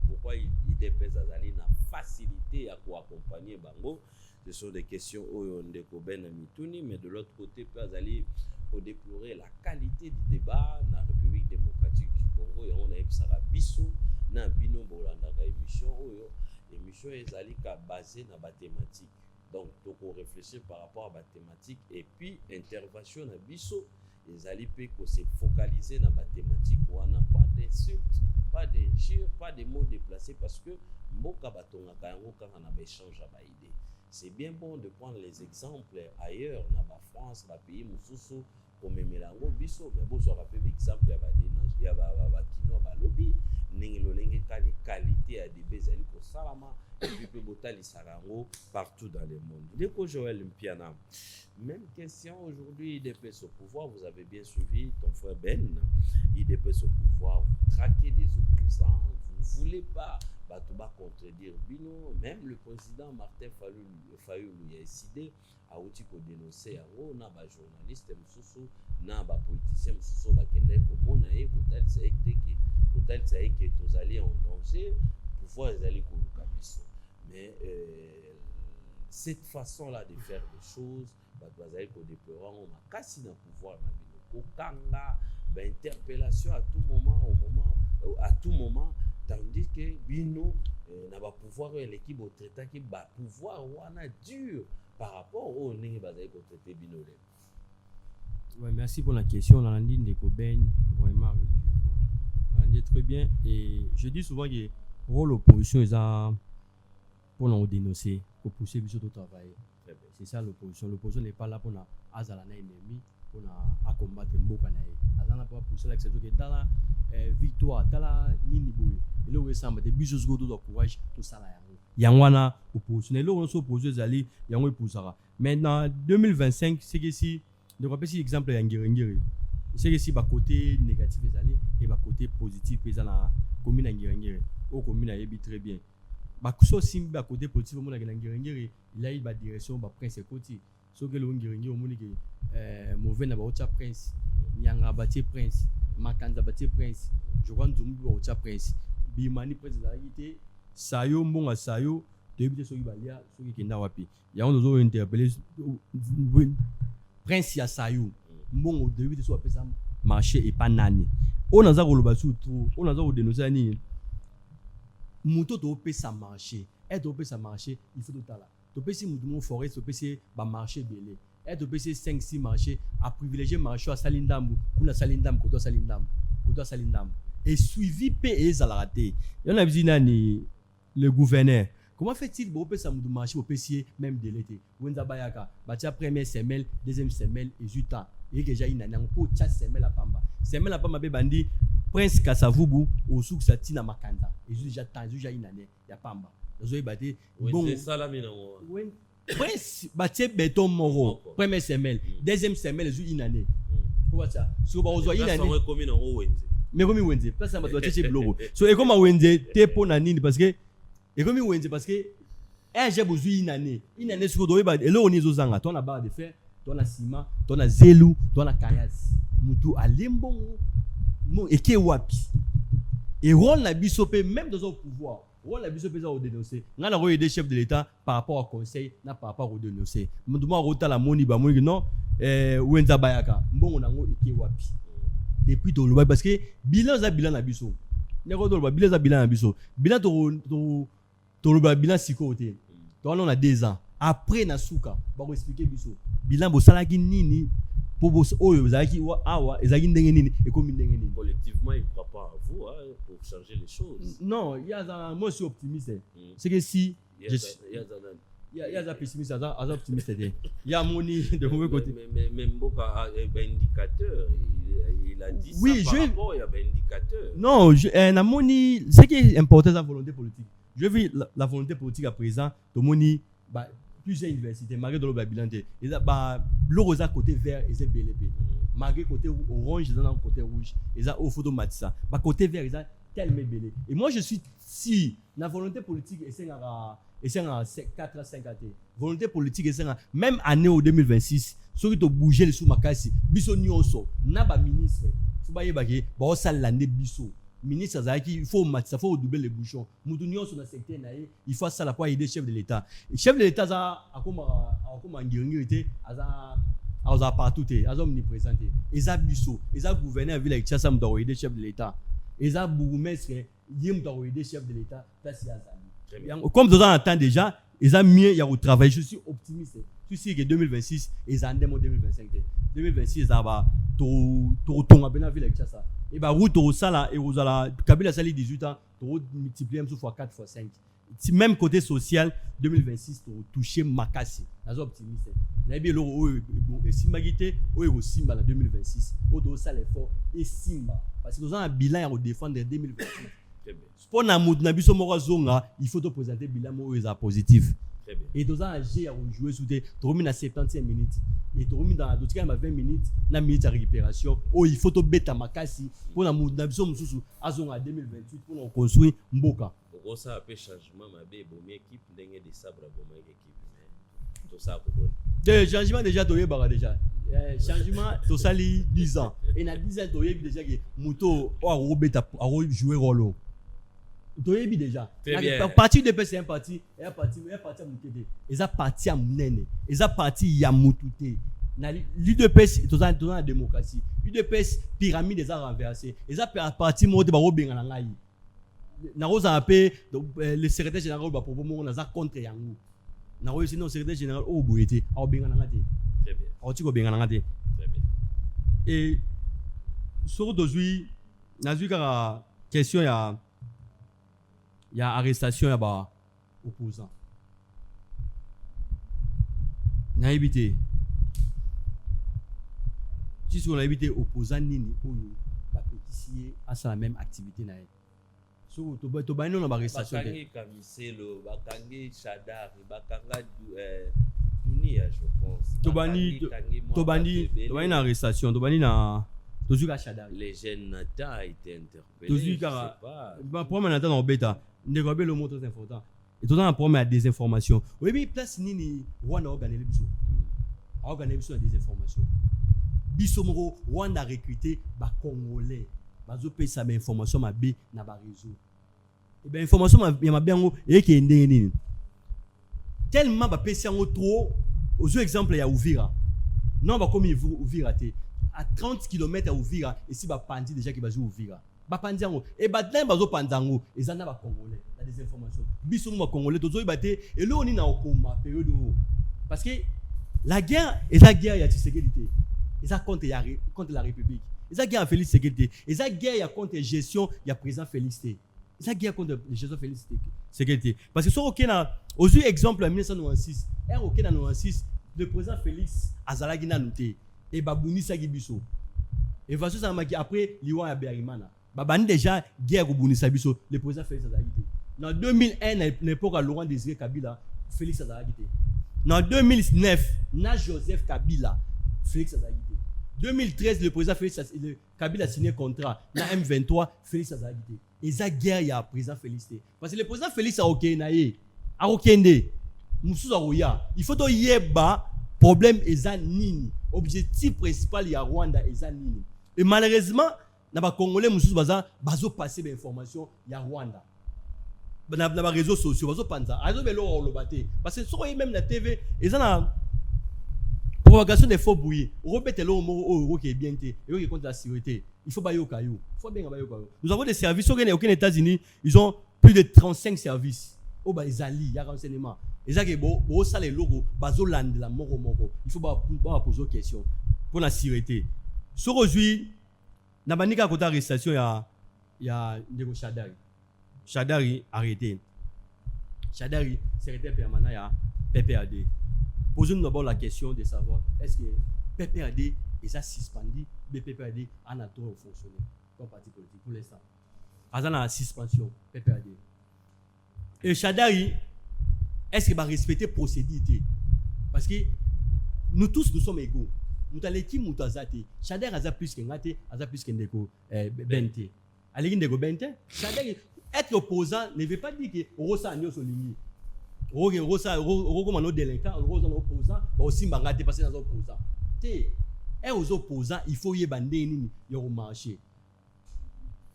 pourquoi l'IDPS Azali n'a facilité à accompagner Bango? Ce sont des questions où on découvre Mituni, mais de l'autre côté, Azali faut déplorer la qualité du débat dans la République démocratique du Congo. Et on a eu Bisso, dans Bino Bolanda, émission Ezali basée sur la thématique. Donc, il faut réfléchir par rapport à la thématique et puis intervention dans Bisso. Ezali peut se focaliser dans la thématique où on n'a pas d'insultes, pas d'injures, pas de mots déplacés parce que Mboka Batonga Kayango quand on a échange à idée. C'est bien bon de prendre les exemples ailleurs, dans la France, dans le pays Moussoussou, comme Melango Bisso, mais vous aurez un exemple, il y a Kino, il y a lobby, il y a des qualités à des bezali pour Salama, et puis il y a des Sarango partout dans le monde. Dès que Joël Mpiana, même question aujourd'hui, IDPS au pouvoir, vous avez bien suivi ton frère Ben, IDPS au pouvoir, vous traquez des opposants, vous ne voulez pas. Batouba contredire Bino, même le président Martin Fayulu a décidé à outil pour dénoncer à on a des journalistes Moussoussou, na ba politicien Moussoussou bakende ko monae ko tel c'est que tous allés en danger pouvoir les aller ko Bisso. Mais cette façon-là de faire des choses, bazali ko déplorer on a kasi na pouvoir na Bino ko kanga ba interpellation à tout moment tandis que Bino n'a pas pouvoir l'équipe au traitant qui va pouvoir ou en a dur par rapport au n'est pas au traité Bino. Ouais, merci pour la question. On a ligne de Coben vraiment on dit très bien et je dis souvent que le rôle de l'opposition est pour nous dénoncer, pour pousser Bisso au travail. C'est ça l'opposition. L'opposition n'est pas là pour nous azalana ennemi, pour nous combattre Mboka nae. Azalana pour pousser l'action que dans la victoire, dans la nini boy. Et là où ensemble des Bisso go do courage tout ça là. Yangwana opposition. Et là on s'oppose zali yango poussera. Maintenant 2025 c'est que si de rappeler si exemple Yangirengiri. C'est que si ba côté négatif zali et ba côté positif pesa na commune Yangirengiri. Au commune a très bien. Ba so simbi ba côté positif mo na Yangirengiri, il a eu ba direction ba prince côté. So que le Yangirengiri o moni que mauvais na ba ocha prince. Nyanga batie prince. Makanza batie prince. Je crois nzumbu ba ocha prince. Bimani prince la yité sayo mbonga sayo debite soki balia soki kenda wapi yango dozo interpeller prince ya sayo mbongo debite so apesa marché et pas nani on a za koloba surtout on a za ko dénoncer ni muto to pesa marché et to pesa marché il faut tout là to pesi mutumo forêt to pesi ba marché belé et to pesi 5-6 marchés à privilégier marché à salindambu kuna salindam koto salindam et suivi pe ezalate y en a vu nani le gouverneur. Comment fait-il pour passer au marché au PC même de l'été? Wenza bayaka, batia première semelle, deuxième semelle et juta. Et que j'ai une année pour chaque semelle à Pamba. Semelle à Pamba be bandi Prince Kasavubu au souk satina makanda. Et déjà tant déjà une année ya Pamba. Zoé baté bon c'est ça la mine. Prince batia béton moro. Première semelle, deuxième semelle ju une année. Quoi ça? Sur ba ozo une année. Mais comme Wenze, pas ça m'a doit chercher bloro. So et comme Wenze te pour nani parce que et comme Wenze parce que j'ai besoin une année sur doit ba et là on est aux anga ton a barre de fer ton a ciment ton a zelu ton a kayas mutu alembo mo et qui wapi et rôle na bisopé même dans un pouvoir rôle na bisopé ça au dénoncer ngana ko aider chef de l'état par rapport au conseil na par rapport au dénoncer munduma rota la moni ba mo non Wenza bayaka mbongo nango et qui wapi depuis to loba parce que bilan na biso ne ko do bilan na biso bilan to loba bilan sikoté donc on a 2 ans après na suka ba ko expliquer biso bilan bo salaki nini pour bo oyo zaki wa awa ezaki ndenge nini et comme ndenge nini collectivement il croit pas à vous pour changer les choses. Non, il y a moi je suis optimiste. C'est que si il y a des pessimistes, il y a des optimistes. Il y a Moni de mauvais côté. Mais Mboka a un indicateur. Il a dit oui, ça par rapport, il y a un indicateur. Non, Moni, ce qui est important, c'est la volonté politique. Je vis la volonté politique à présent. De Moni, plusieurs universités, malgré de l'Obabilante, ils ont l'orosa côté vert et c'est BLP. Malgré côté orange, ils ont côté rouge. Ils ont au photo matissa. Côté vert, ils ont tellement belé. Et moi, je suis si la volonté politique est 4 à 5 ans. Volonté politique est même année au 2026. Ceux qui ont bougé les sous-makasi, biso nyonso, naba ministre, faut pas y baguer, bah ça l'année biso. Ministre Zaki, il faut matissa, faut doubler les bouchons. Moutou nyonso dans le secteur naïe, il faut ça la pour aider chef de l'État. Chef de l'État a comme ngirité, a partout, a omniprésent. Ils a biso, ils a gouverneur ville avec ça doit aider chef de l'État. Ils a bourgmestre, ils doit aider chef de l'État, ça c'est Azali. Comme nous entendons déjà, ils ont mieux y a au travail. Je suis optimiste. Je suis sûr que 2026, ils ont un démo 2025. 2026, ils ont tout à ville avec ça. Et bah route au sala et aux ala Kabila sali 18 ans, tout multiplié fois 4 fois 5. Même côté social 2026 pour toucher Makassi. Je suis optimiste. Nabi lo et Simagité o Simba en 2026. O do ça l'effort et Simba parce que nous avons un bilan à défendre en 2026. Pour na biso moko zonga, il faut te présenter bilan mo est positif. Très bien. Et dans un jeu à jouer sous des dormi na 75 minutes et dormi dans d'autres cas 20 minutes na minute de récupération. Oh il faut te beta makasi pour na biso mususu azonga 2028 pour nous construire mboka. Pour ça peut changement ma bé bon équipe ndenge de sabre bon équipe mais tout ça pour de changement déjà toyé bara déjà. Changement to sali 10 ans et na 10 ans toyé déjà que muto o beta a jouer rôle. Toyebi déjà. Parti de c'est un parti et un parti à Mukede. Ils a parti à Munene. Ils a parti à Mutute. L'UDPS est dans la démocratie. L'UDPS pyramide des a renversé. Ils a parti mode baro benga ngai. Na rosa appé le secrétaire général ba popo mo na za contre yango. Na rosi non secrétaire général o boyete a benga ngate. Très bien. A tiko benga ngate. Très bien. Et sur dozui na zuka question il y a arrestation ya ba opposant na évité si on a évité opposant nini oyo ba péticier à sa même activité na so to ba non na arrestation bakangi Kamiselo bakangi Shadar bakanga dunia je pense to bani na arrestation to bani na tozuka Shadar les jeunes Nata a été interpellés tozuka ba problème Nata na beta ndeko le mot très important et tout un problème à des informations oui place nini Rwanda organiser biso organiser des informations biso moko Rwanda recruter ba congolais bazo payer ça ba information ma b na ba réseau et ben information ma bien ngo et qui ndenge nini tellement ba payer ça trop aux exemple ya Uvira non ba comme Uvira té à 30 km à Uvira et si ba pandi déjà qui va jouer Uvira bapandiango et batin bazo pandango ezana ba congolais la des informations. Biso nous congolais tozo ibate et là on est dans coma période où parce que la guerre est la guerre il y a Tshisekedi. Ils a contre la République. Ils a guerre à Félix Tshisekedi. Ils a guerre contre la gestion il y a président Félix Tshisekedi. Ils a guerre contre la gestion Félix Tshisekedi. Parce que sur aucun aux yeux exemple en 1996, en 1996 le président Félix azalaki na nuté et babuni sagibiso. Et voici ça m'a après Liwa ya Berimana. Babani déjà guerre au Bunisa biso le président Félix azalaki. En 2001 l'époque à Laurent Désiré Kabila Félix azalaki. En 2009 na Joseph Kabila Félix azalaki. 2013 le président Félix Kabila a signé contrat na M23 Félix azalaki. Et ça guerre ya président Félix. Parce que le président Félix a OK naé. A okende. Musuza roya. Il faut to yeba problème eza nini. Objectif principal ya Rwanda eza nini. Et malheureusement na ba congolais musuzu bazo passer des informations ya Rwanda. Na ba réseaux sociaux bazo panza. Azo belo olobate parce que so même na TV eza na propagation des faux brouillés. Répétez le mot qui est bien té et qui contre la sécurité. Il faut bayo kayo. Faut bien bayo kayo. Nous avons des services aux États-Unis, ils ont plus de 35 services. Oh bah ils allient, il y a renseignement. Et ça que bon ça les logos bazo land la moko. Il faut pas poser des questions pour la sécurité. Sur aujourd'hui na banika côté arrestation il y a Ndeko Shadari arrêté. Shadari secrétaire permanent ya PPAD. Posons-nous d'abord la question de savoir est-ce que PPAD est suspendu, PPAD en a trop fonctionné comme parti politique pour l'instant. Azan a suspension PPAD. Et Shadari est-ce qu'il va respecter la procédure? Parce que nous tous, nous sommes égaux. Nous avons l'équipe, nous avons zate. Shadari a plus que Ngate, a plus que Ndeko Bente. Allez, Ndeko Bente. Shadari, être opposant ne veut pas dire que Rosa Agnos Olingi. Rosa, Rosa, délinquant, Rosa opposant, aussi Mangate parce que nous sommes opposants. Et aux opposants, il faut y bander ni au marché.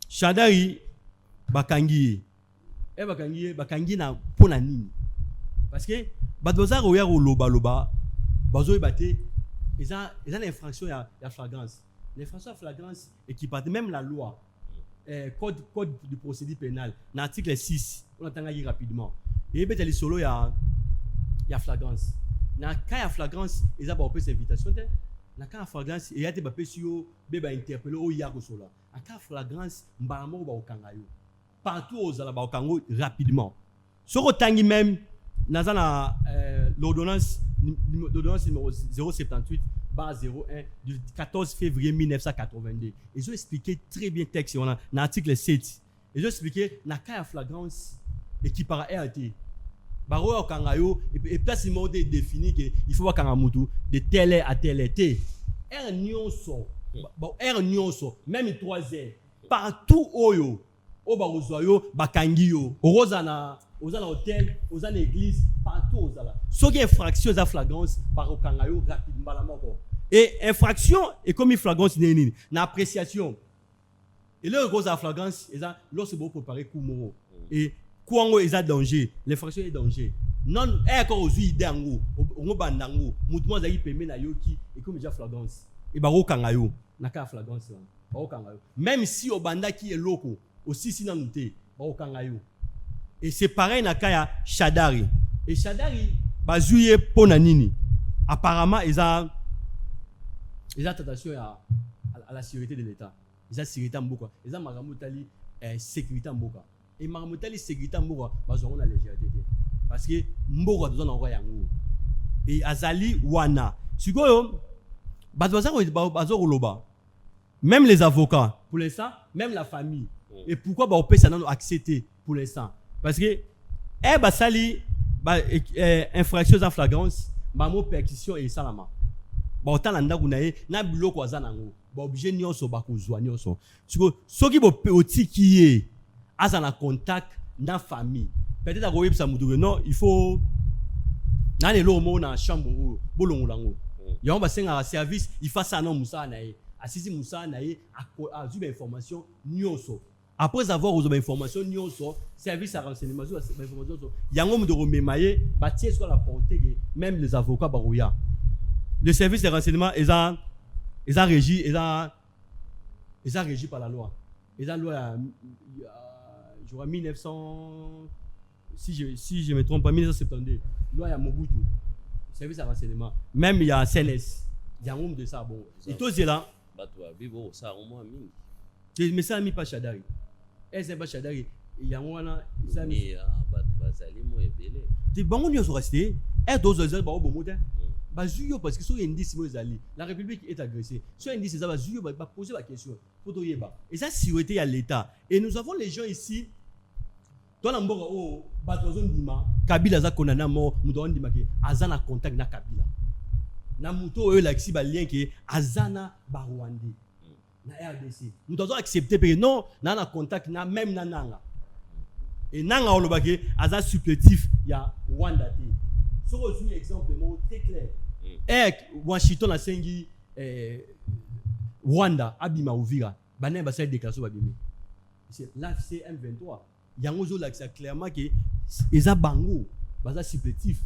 Shadari, Bakangi. Bakangi na pona nini. Parce que badoza roya au loba bazo ibate ils ont l'infraction ya flagrance. L'infraction ya flagrance et qui part même la loi code du procédure pénale dans l'article 6 on entend rapidement. Et bete li solo ya flagrance. Na cas ya flagrance ils ont pas invitation de na cas ya flagrance et y a te ba pesio beba interpeller o ya ko sola. En cas flagrance mbamo ba okangayo. Partout aux ala ba okango rapidement. Soko tangi même Nazana l'ordonnance numéro 078/01 du 14 février 1982. Ils ont expliqué très bien texte dans l'article 7. Ils ont expliqué na cas flagrance et qui par RT. Baro okangayo et place il m'a défini que il faut voir mutu de telle à telle été. R nyonso même 3 heures partout oyo o barozoyo bakangiyo orozana aux hôtels, aux églises, partout aux ala. Ce qui est infraction de flagrance par okangayo rapidement la mort. Et infraction et comme une flagrance n'est une appréciation. Et là rose à flagrance, et ça lorsque vous préparez Kumoro et Kouango est danger, l'infraction est danger. Non, encore aux yeux d'ango, au bandango, mouvement d'ailleurs permet na yoki et comme déjà flagrance. Et bah okangayo, na ka flagrance là, bah okangayo. Même si au banda qui est loco, aussi si nan noté, bah okangayo. Et c'est pareil na kaya Shadari. Et Shadari bazuye pona nini. Apparemment ils ont attention à la sécurité de l'État. Ils ont sécurité mboka. Ils ont maramutali sécurité mboka. Et maramutali sécurité mboka bazongo na légèreté. Parce que mboka dozo na roi yango. Et azali wana. Sikoyo bazo loba. Même les avocats pour l'instant, même la famille. Et pourquoi on peut ça non accepter pour l'instant? Parce que basali infraction en flagrance mamo perquisition et salama ba otala ndaku na ye na biloko azana ngo ba obligé nyonso ba kozwa nyonso soki bo otiki ye azana contact na famille peut-être a koyebisa mutu non il faut na le lomo na chambre bolongo lango ya ba senga service il fa ça non musa na ye asisi musa na ye a zu information nyonso. Après avoir aux informations, nous sommes service à renseignement, informations. Yango mu de rememayer, bâtir sur la portée même les avocats barouya. Le service de renseignement ils ont régi par la loi. Ils ont loi je crois 1900 si je me trompe pas, 1972, loi ya Mobutu, service à renseignement, même il y a CNS, il y a un nombre de ça bon. Et toi c'est là. Bah toi vivo ça au moins mine. Mais ça mis pas Chadari. C'est pas Chadari. Il y a un ça Mais bah bazali mo ebele. Tu bango nyo so resté. Et deux autres ba bo moda. Ba zuyo parce que so indice mo ezali. La République est agressée. So indice ça ba zuyo ba poser la question. Faut yeba. Et ça sécurité à l'état. Et nous avons les gens ici dans la mboka o bato ndima Kabila za konana mo muto ndima ke azana contact na Kabila. Na muto oyo laxi ba lien ke azana ba Rwandais. Na RDC. Nous devons accepter parce que non, na contact na même na nanga. Et nanga olobake aza supplétif ya Rwanda té. So un exemple très clair. Washington a sengi Rwanda abima Uvira. Bané ba sa déclaration ba bimé. C'est l'AFC M23. Yango zo laxa clairement que eza bango baza supplétif.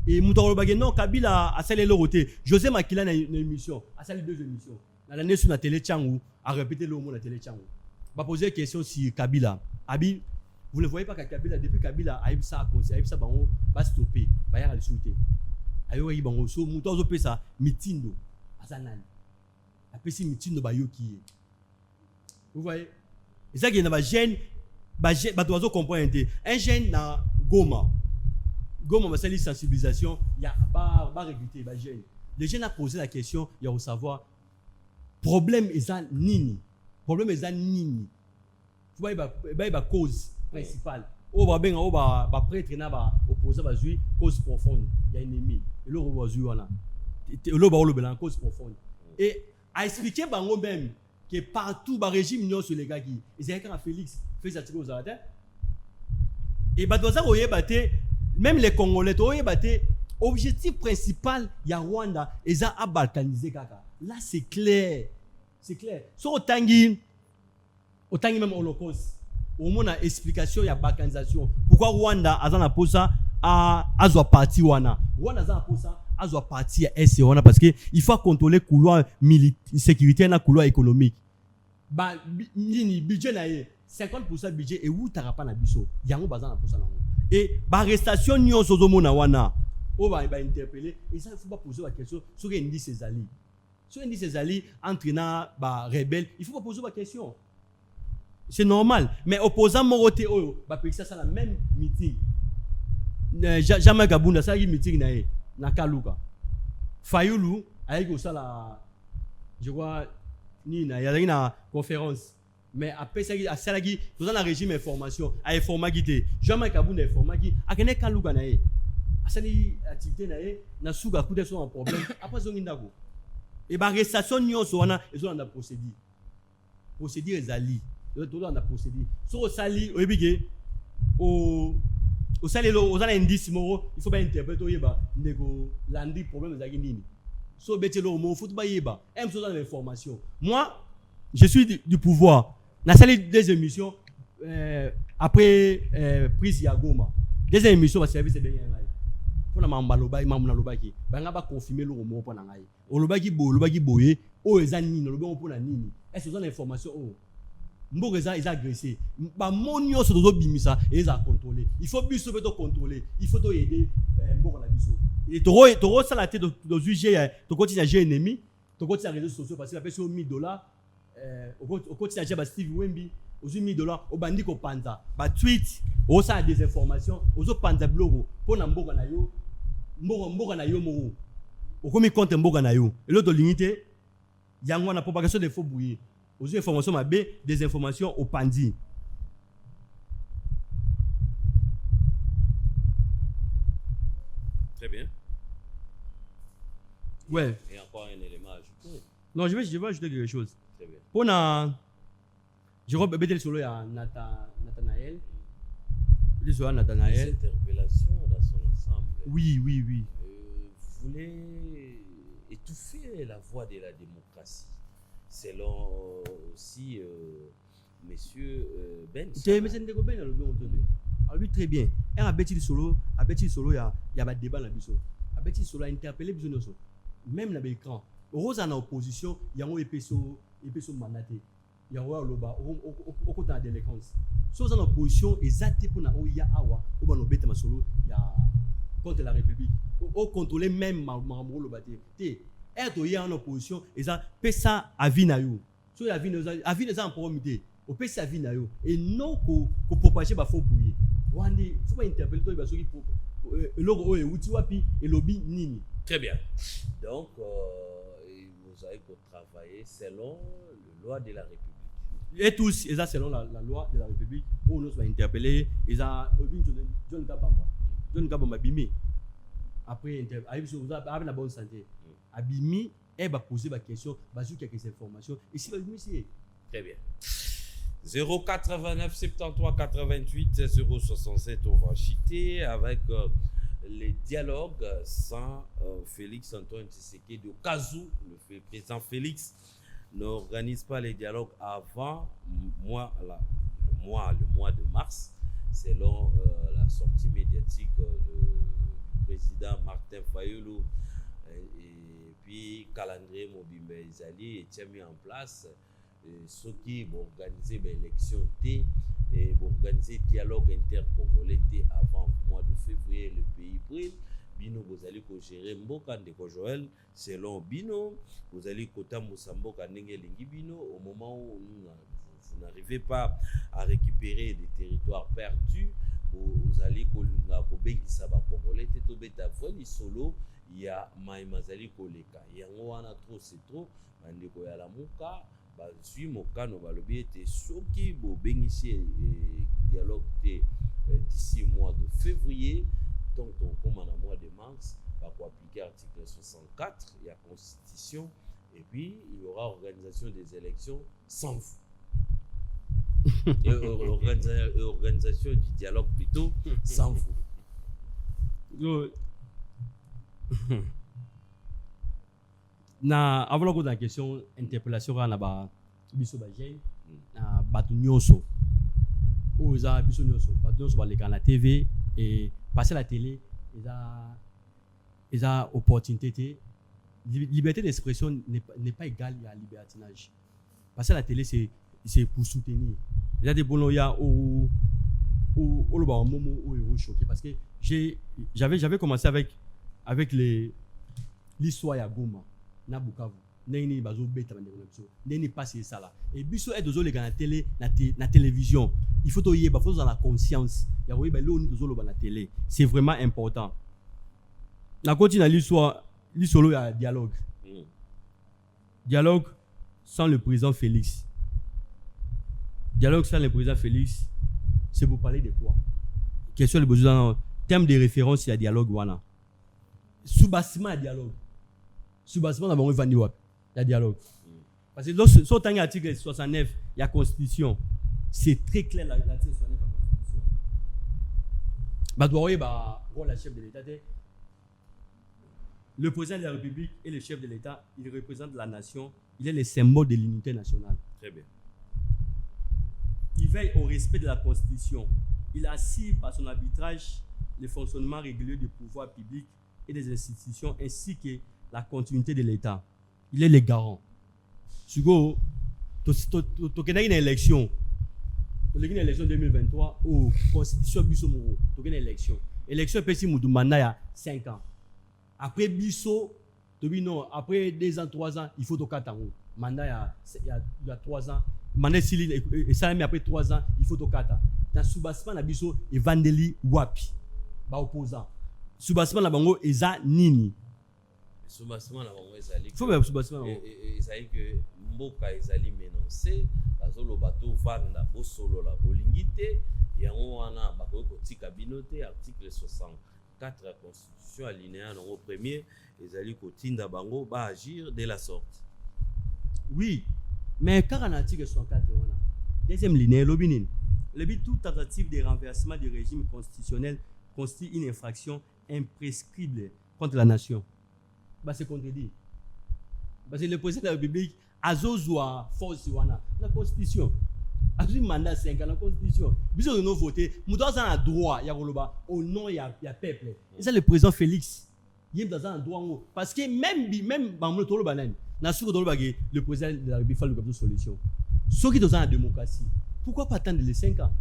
Et muto olobake non Kabila a salé le roté. José Makila na émission, a salé 2 émissions. Dans l'année sur la télé Tchangou, a répété le mot la télé Tchangou. Va poser une question sur Kabila. Abi, vous ne voyez pas que Kabila, depuis Kabila a eu ça à cause, a eu ça bango, va stopper, va y aller sauter. Ayo yi bango so muto zo pesa mitindo azanani. Après si mitindo ba yoki. Vous voyez? Et ça qui est dans ba jeune, ba doit comprendre un jeune na Goma. Goma va salir sensibilisation, il y a ba recruter ba jeune. Les jeunes a posé la question, il y a au savoir problème est ça nini. Problème est ça nini. Tu vois, il y a cause principale. Au ba prêtre na ba opposé ba jouer cause profonde. Il y a un ennemi. Et là on va jouer là. Et là ba le cause profonde. Et à expliquer bango même que partout ba régime non sur les gars qui ils ont quand Félix fait ça aux arrêtés. Et ba doza oye baté même les Congolais oye baté objectif principal ya Rwanda ils ont à balkaniser kaka. Là c'est clair. C'est clair. So otangi même Holocauste. Au moins une explication il y a balkanisation. Pourquoi Rwanda a na posa a zo parti wana. Rwanda a posa a zo parti est wana parce que il faut contrôler couloir militaire sécurité na couloir économique. Ba nini budget na 50% budget et où t'as pas na biso. Yango baza na posa na. Et ba arrestation nyonso zo mona wana. On va interpeller et ça il faut pas poser la question sur indi ses alliés. Si on dit ces alliés entraînant bah rebelles, il faut pas poser la question. C'est normal. Mais opposant Moroté Oyo, bah ça la même meeting. Jamais Gabunda ça y meeting na Kaluka. Fayulu avec ça la je vois ni na y a une conférence. Mais après ça y a ça qui tout dans la régime information, a informa guidé. Jamais Gabunda informa qui a kene Kaluka na y. Asani activité na suga coup de son en problème. Après ça ngindako. Et bah arrestation nyonso wana ezo na procédure ezali tout na procédure so sali oyebike o sali lo ozana indice moro il faut pas interpréter oyeba ndeko landi problème ezaki nini so betelo mo faut ba yeba aime so dans l'information. Moi je suis du pouvoir na sali des émissions après prise ya Goma des émissions va service bien ngai pona mambaloba imamuna lobaki banga ba confirmer lo mo pona ngai olobaki boye o ezani nini lobi pona nini est-ce que l'information o mboko eza agressé ba monio so dozo bimisa eza contrôler il faut biso beto contrôler il faut to aider mboko na biso et toro ça la tête de juger to continue à gérer ennemi to continue à réseaux sociaux parce que la personne $1000 au continue à gérer Steve Wemby aux $1000 au bandi ko panza ba tweet au ça des informations aux panza blogo pona mboko na yo mboka na yo mo okomi compte mboka na yo et l'autre limité yango na propagation des faux brouillés aux informations mabe des informations au pandi. Très bien. Ouais. Et encore un élément à ajouter. Non, je vais ajouter quelque chose. Très bien. Pour je vais betel solo ya Nathanaël. Les Nathanaël. Les interpellations dans son ensemble. Oui. Voulait étouffer la voix de la démocratie. Selon aussi monsieur Ben. Lui très bien. Et à Betty Solo, il y a un débat là biso. À Betty Solo a interpellé biso. Même dans l'écran. Rose en opposition, il y a un épisode mandaté. Il y a un loba au côté de délinquance. so dans opposition exacte pour na oya awa ou ba no beta masolo ya contre la République au contrôler même mambo lo baté té être en opposition eza pesa avis na yo so avis na en probité au pesa avis na yo et non ko propager ba faux bouiller wandi faut pas interpeller to ba so ki logo o e uti wapi et lobby nini. Très bien. Donc vous avez travailler selon la loi de la République. Et tous, ils ont selon la loi de la République, où nous sommes interpellés, ils ont John Kabamba Bimi. Après, avec la bonne santé, Abimi, elle va poser la question, basée sur quelques informations. Et si Bimi, c'est. Très bien. 089 73 88 067, on va chiter avec les dialogues sans Félix Antoine Tshisekedi. Au cas où le président Félix n'organise pas les dialogues avant le mois de mars, selon la sortie médiatique du président Martin Fayulu et puis calendrier Mobimba Izali est mis en place. Ceux qui vont organiser l'élection et vont organiser dialogue intercongolais avant le mois de février, le pays brûle. Bino, vous allez gérer Mboka Ndeko Joël selon Bino, vous allez kota Moussamboka Nengelingi Bino au moment où vous n'arrivez pas à récupérer des territoires perdus, vous allez kolunga kobengi saba congolais teto beta voni solo ya maimazali koleka yango wana trop c'est trop bandeko ya la muka bazui mokano balobi ete soki bobengisi dialogue d'ici mois de février. Donc, comme en mois de mars, on va appliquer l'article 64 de la Constitution et puis il y aura organisation des élections sans vous. Et organisation du dialogue plutôt sans vous. Avant la question, interpellation à la biso bagay na batu nyonso. Oza biso nyonso, batu nyonso baleka na TV et passer la télé, ils ont opportunité. Liberté d'expression n'est pas égale à libertinage. Passer à la télé, c'est pour soutenir. Il y a des bons loyaux où le moment où ils sont choqués. Parce que j'avais commencé avec l'histoire à Goma, na Bukavu. Neni bazo beta bande konapso. Neni passer ça là. Et biso est dozo les gars na télé, na télévision. Il faut toyer, il faut dans la conscience. Il y a oui ben l'on dozo le na télé. C'est vraiment important. La continue l'histoire solo ya dialogue. Dialogue sans le président Félix. Dialogue sans le président Félix, c'est pour parler de quoi? Quels sont les besoins termes de référence il y a dialogue wana. Sous-bassement à dialogue. Sous-bassement d'abord il va dire il y a dialogue. Parce que lorsqu'on a l'article 69, il y a constitution. C'est très clair l'article 69 de la constitution. Le chef de l'État, le président de la République et le chef de l'État, il représente la nation. Il est le symbole de l'unité nationale. Très bien. Il veille au respect de la constitution. Il assure par son arbitrage le fonctionnement régulier du pouvoir public et des institutions ainsi que la continuité de l'État. Il est le garant. Sugo, tu as une élection. Tu as une élection 2023 où la constitution Bisso Moro. Tu as une élection. L'élection est si tu mandat il y a 5 ans. Après Bisso, tu dis non, après 2 ans, 3 ans, il faut te 4 ans. Mandat il y a 3 ans. Mandat et ça, mais après 3 ans, il faut te 4 ans. Dans le sous-bassement, Bisso et Vandeli Wapi. Ba opposant. Sous-bassement, la bango et za Nini. Sous-bassement, la bango ezali. Faut bien sous-bassement. Ezali que mboka ezali menacé, bazolo bato vanda bo solo la bolingité, yango wana bakoki kotika binote article 64 de la Constitution alinéa numéro 1er ezali kotinda bango ba agir de la sorte. Oui, mais quand on a article 64 wana, deuxième linéa lobinin, le but toute tentative de renversement du régime constitutionnel constitue une infraction imprescriptible contre la nation. C'est contredit. Parce que le président de la République a zozoa force la constitution. A un mandat 5 ans la constitution. Bisous de nous voter, nous avons un droit au nom il y a peuple. Et c'est le président Félix. Il est dans un droit parce que même dans le tolo banane, le président de la République fait une solution. Ceux qui sont dans la démocratie, pourquoi pas attendre les 5 ans?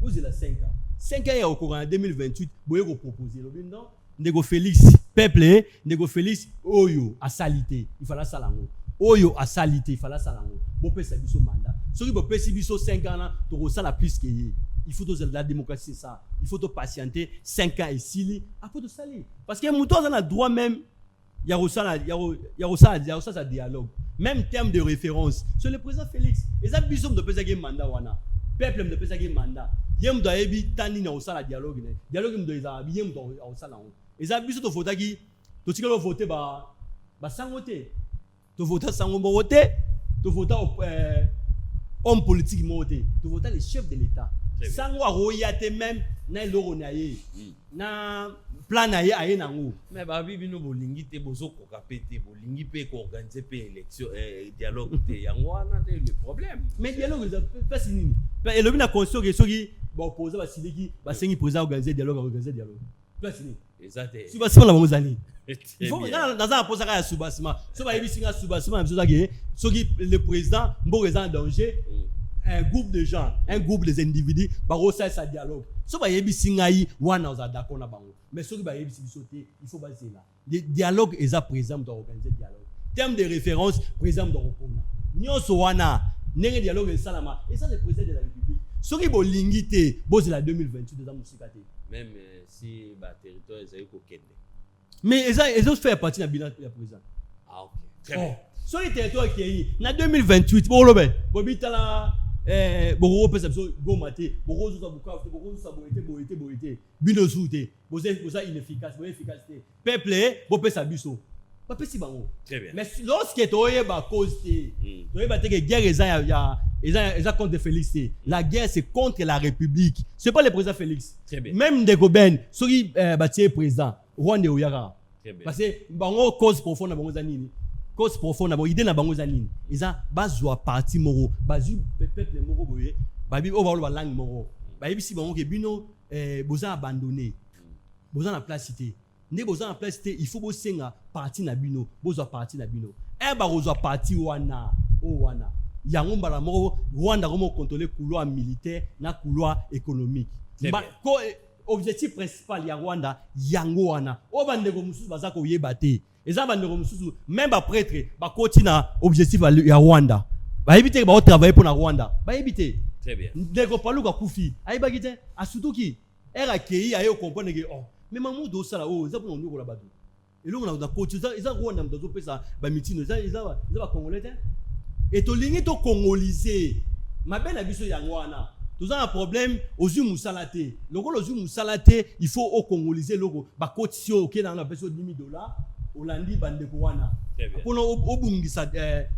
vous avez 5 ans. 5 ans, il y a au courant en 2028, vous pouvez proposer. Non, Nego Félix, peuple, Nego Félix, Oyo, à salité, il fallait ça là. Oyo, à salité, il fallait ça là. Vous pouvez faire ce mandat. Si vous pouvez faire 5 ans, vous avez la plus que il faut que la démocratie, c'est ça. Il faut patienter 5 ans et 6 ans. Après de salir. Parce que mon a le droit même, il y a ça dialogue. Même terme de référence. Sur le président Félix, les abusons de peser un mandat. Peuple de peser un mandat. Yem doit être tani na osala dialogue. Dialogue me doit être yem doit osala. Les abusons de voter qui, tu sais que voter bah sans voter. Tu votes sans voter. Tu votes homme politique voter. Tu votes les chefs de l'État. Sans royauté même na loro na ye na plan na ye aye nango mais babi bino bolingi te bozo koka pété bolingi pe ko organiser pe élection dialogue te yangwana te le problème mais dialogue pas fini et le bina conscience que soki ba opposer ba siliki ba sengi président organiser dialogue pas fini exactement si ba sima la bongozani il faut dans un posa ka subasima so ba yebisinga subasima même soki le président mbo est en danger un groupe de gens, un groupe des individus, barossa ça dialogue. So ba yebi singai wana oza d'accord na bango. Mais so ki ba yebi bisoté, il faut baser là. Le dialogue est à présent doit organiser dialogue. Terme de référence, présent doit répondre. Nyonso wana, nenge dialogue est salama. Et ça le président de la République. So ki bo lingité, bo c'est la 2028 de musikate. Même si ba territoire est ko kende. Mais ils ont fait partie de bilan de la président. Ah OK. Très bien. So les territoires qui est na 2028, bo lobe, bo bitala boko pesa biso go maté boko zo buka boko zo boité bino souté boza inefficace efficacité peuple bo pesa biso pas pesi bango très bien mais lorsque toye ba cause toye ba te que guerre eza contre Félix la guerre c'est contre la République c'est pas le président Félix très bien même de Goben soki ba tie président Rwanda oyaka très bien parce que bango cause profonde na bango za nini cause profonde na idée na bango za nini eza bazwa parti moko bazu peuple moko boye babi o ba langue moko bayebi si bango ke bino boza abandonné boza na place cité ne boza na place cité il faut bosenga parti na bino bozwa parti na bino ba kozwa parti wana yango mbala moko Rwanda komo contrôler couloir militaire na couloir économique ko objectif principal ya Rwanda yango wana o bandeko mususu baza ko yeba te eza bandeko mususu même ba prêtre ba kotina objectif ya Rwanda ba éviter ba travailler pour na Rwanda ba éviter très bien ndeko paluka kufi ayiba kite asutuki era kei ayo comprendre que oh mais mamu do sala oh eza pour nous la badu elongo na kotiza eza Rwanda mdazo pesa ba mitino eza ba congolais te et to lingi to congoliser mabe na biso yango wana toza un problème ozu musalate lokolo ozu musalate il faut au congoliser loko ba kotio ok na peso $10,000 Olandi bandeko wana pour obungisa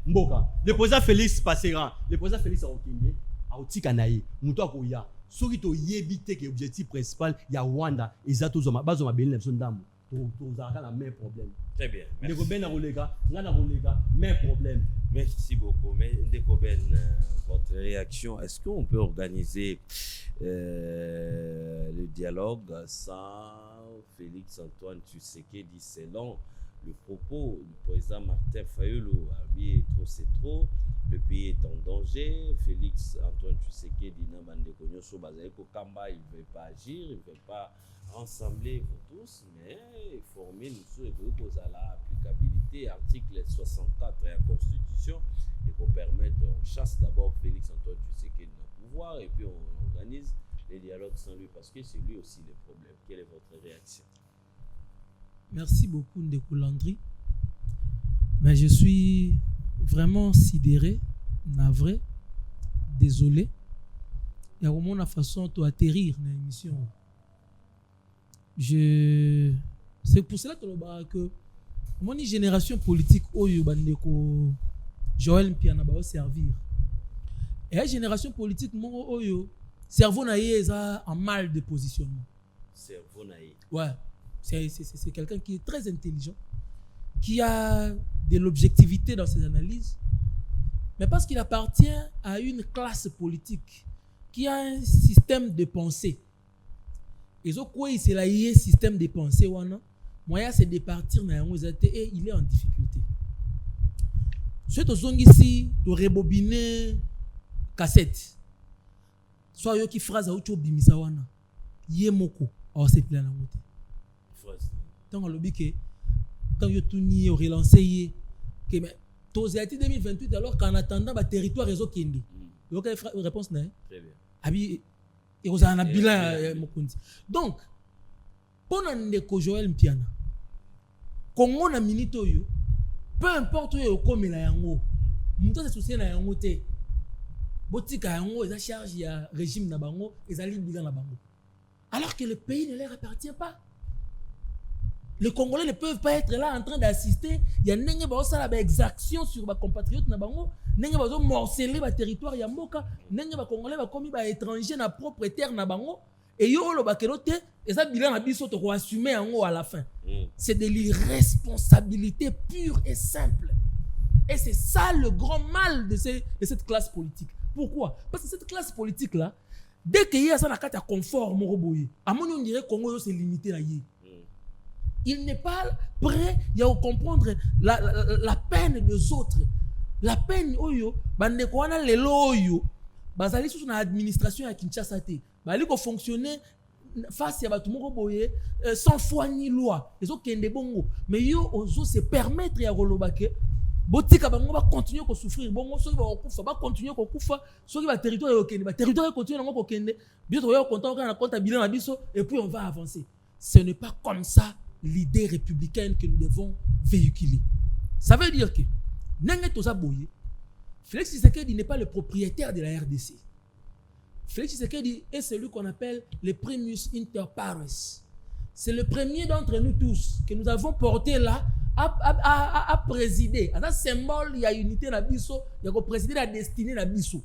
mboka le président Félix passera le président Félix okinde autika naye muto akoya soki to yebite que objectif principal ya Rwanda ezato zoma bazo mabeli na ndambo to zaka na même problème très bien ndeko ben na koleka ngana koleka même problème. Merci beaucoup. Mais ndeko ben votre réaction, est-ce qu'on peut organiser le dialogue sans Félix Antoine Tshisekedi selon le propos du président Martin Fayulu? Lui, trop c'est trop, le pays est en danger. Félix Antoine Tshisekedi n'a pas de connaissances, il ne veut pas agir, il ne veut pas rassembler vous tous, mais former nous sur l'applicabilité article 64 de la Constitution et pour permettre, on chasse d'abord Félix Antoine Tshisekedi au pouvoir et puis on organise les dialogues sans lui parce que c'est lui aussi le problème. Quelle est votre réaction? Merci beaucoup Ndeko Landry. Mais je suis vraiment sidéré, navré, désolé. Il y a vraiment une façon de atterrir dans l'émission. C'est pour cela que mon génération politique oyo bandeko Joël Mpiana ba servir. Et la génération politique mon oyo cerveau na yeza en mal de positionnement. Cerveau na yé. Ouais. C'est quelqu'un qui est très intelligent, qui a de l'objectivité dans ses analyses, mais parce qu'il appartient à une classe politique qui a un système de pensée. Et ce quoi c'est là il système de pensée wana moyen c'est de partir na yango et il est en difficulté. Ce to zongi si to rebobiner cassette soit yo qui phrase a ucho bimisa wana ye moko a se plan na moté Phrase. tant le bique quand yo tourni au relancer ye que mais tozati 2028 alors qu'en attendant ba territoire réseau kende yo ka réponse na Très bien. abi et aux ana bilan mokundi donc pona ndeko Joël Mpiana Congo na minute oyo peu importe oyo komela yango muto se soucier na yango te botika yango eza charge ya régime na bango ezali bilan na bango alors que le pays ne leur appartient pas. Les Congolais ne peuvent pas être là en train d'assister. Il y a n'enge ba osala ba exaction sur ba compatriotes na bango, n'enge ba zo morceler ba territoire ya mboka, n'enge ba Congolais ba komi ba étranger na propre terre na bango et yo lo ba kelote eza bilan na biso to ko assumer yango à la fin. C'est de l'irresponsabilité pure et simple. Et c'est ça le grand mal de cette classe politique. Pourquoi? Parce que cette classe politique là, dès qu'il y a ça na kata confort moroboye, à mon on dirait Congo c'est limité là yé. Il n'est pas prêt à comprendre la peine des autres. La peine oyo bande ko wana lelo oyo bazali sous na administration ya Kinshasa te. Bali ko fonctionner face à batu moko boye sans foi ni loi. Ezo kende bongo. Mais yo ozo se permettre ya kolobake botika bango ba continuer ko souffrir bongo soki ba okufa ba continuer ko kufa soki ba territoire yo kende ba territoire continue nango ko kende bientôt yo content na compte bilan na biso et puis on va avancer. Ce n'est pas comme ça l'idée républicaine que nous devons véhiculer. Ça veut dire que Nenge Toza Boye, Félix Tshisekedi n'est pas le propriétaire de la RDC. Félix Tshisekedi est celui qu'on appelle le primus inter pares. C'est le premier d'entre nous tous que nous avons porté là à présider. À un symbole, il y a unité na biso, il y a présider la destinée na biso.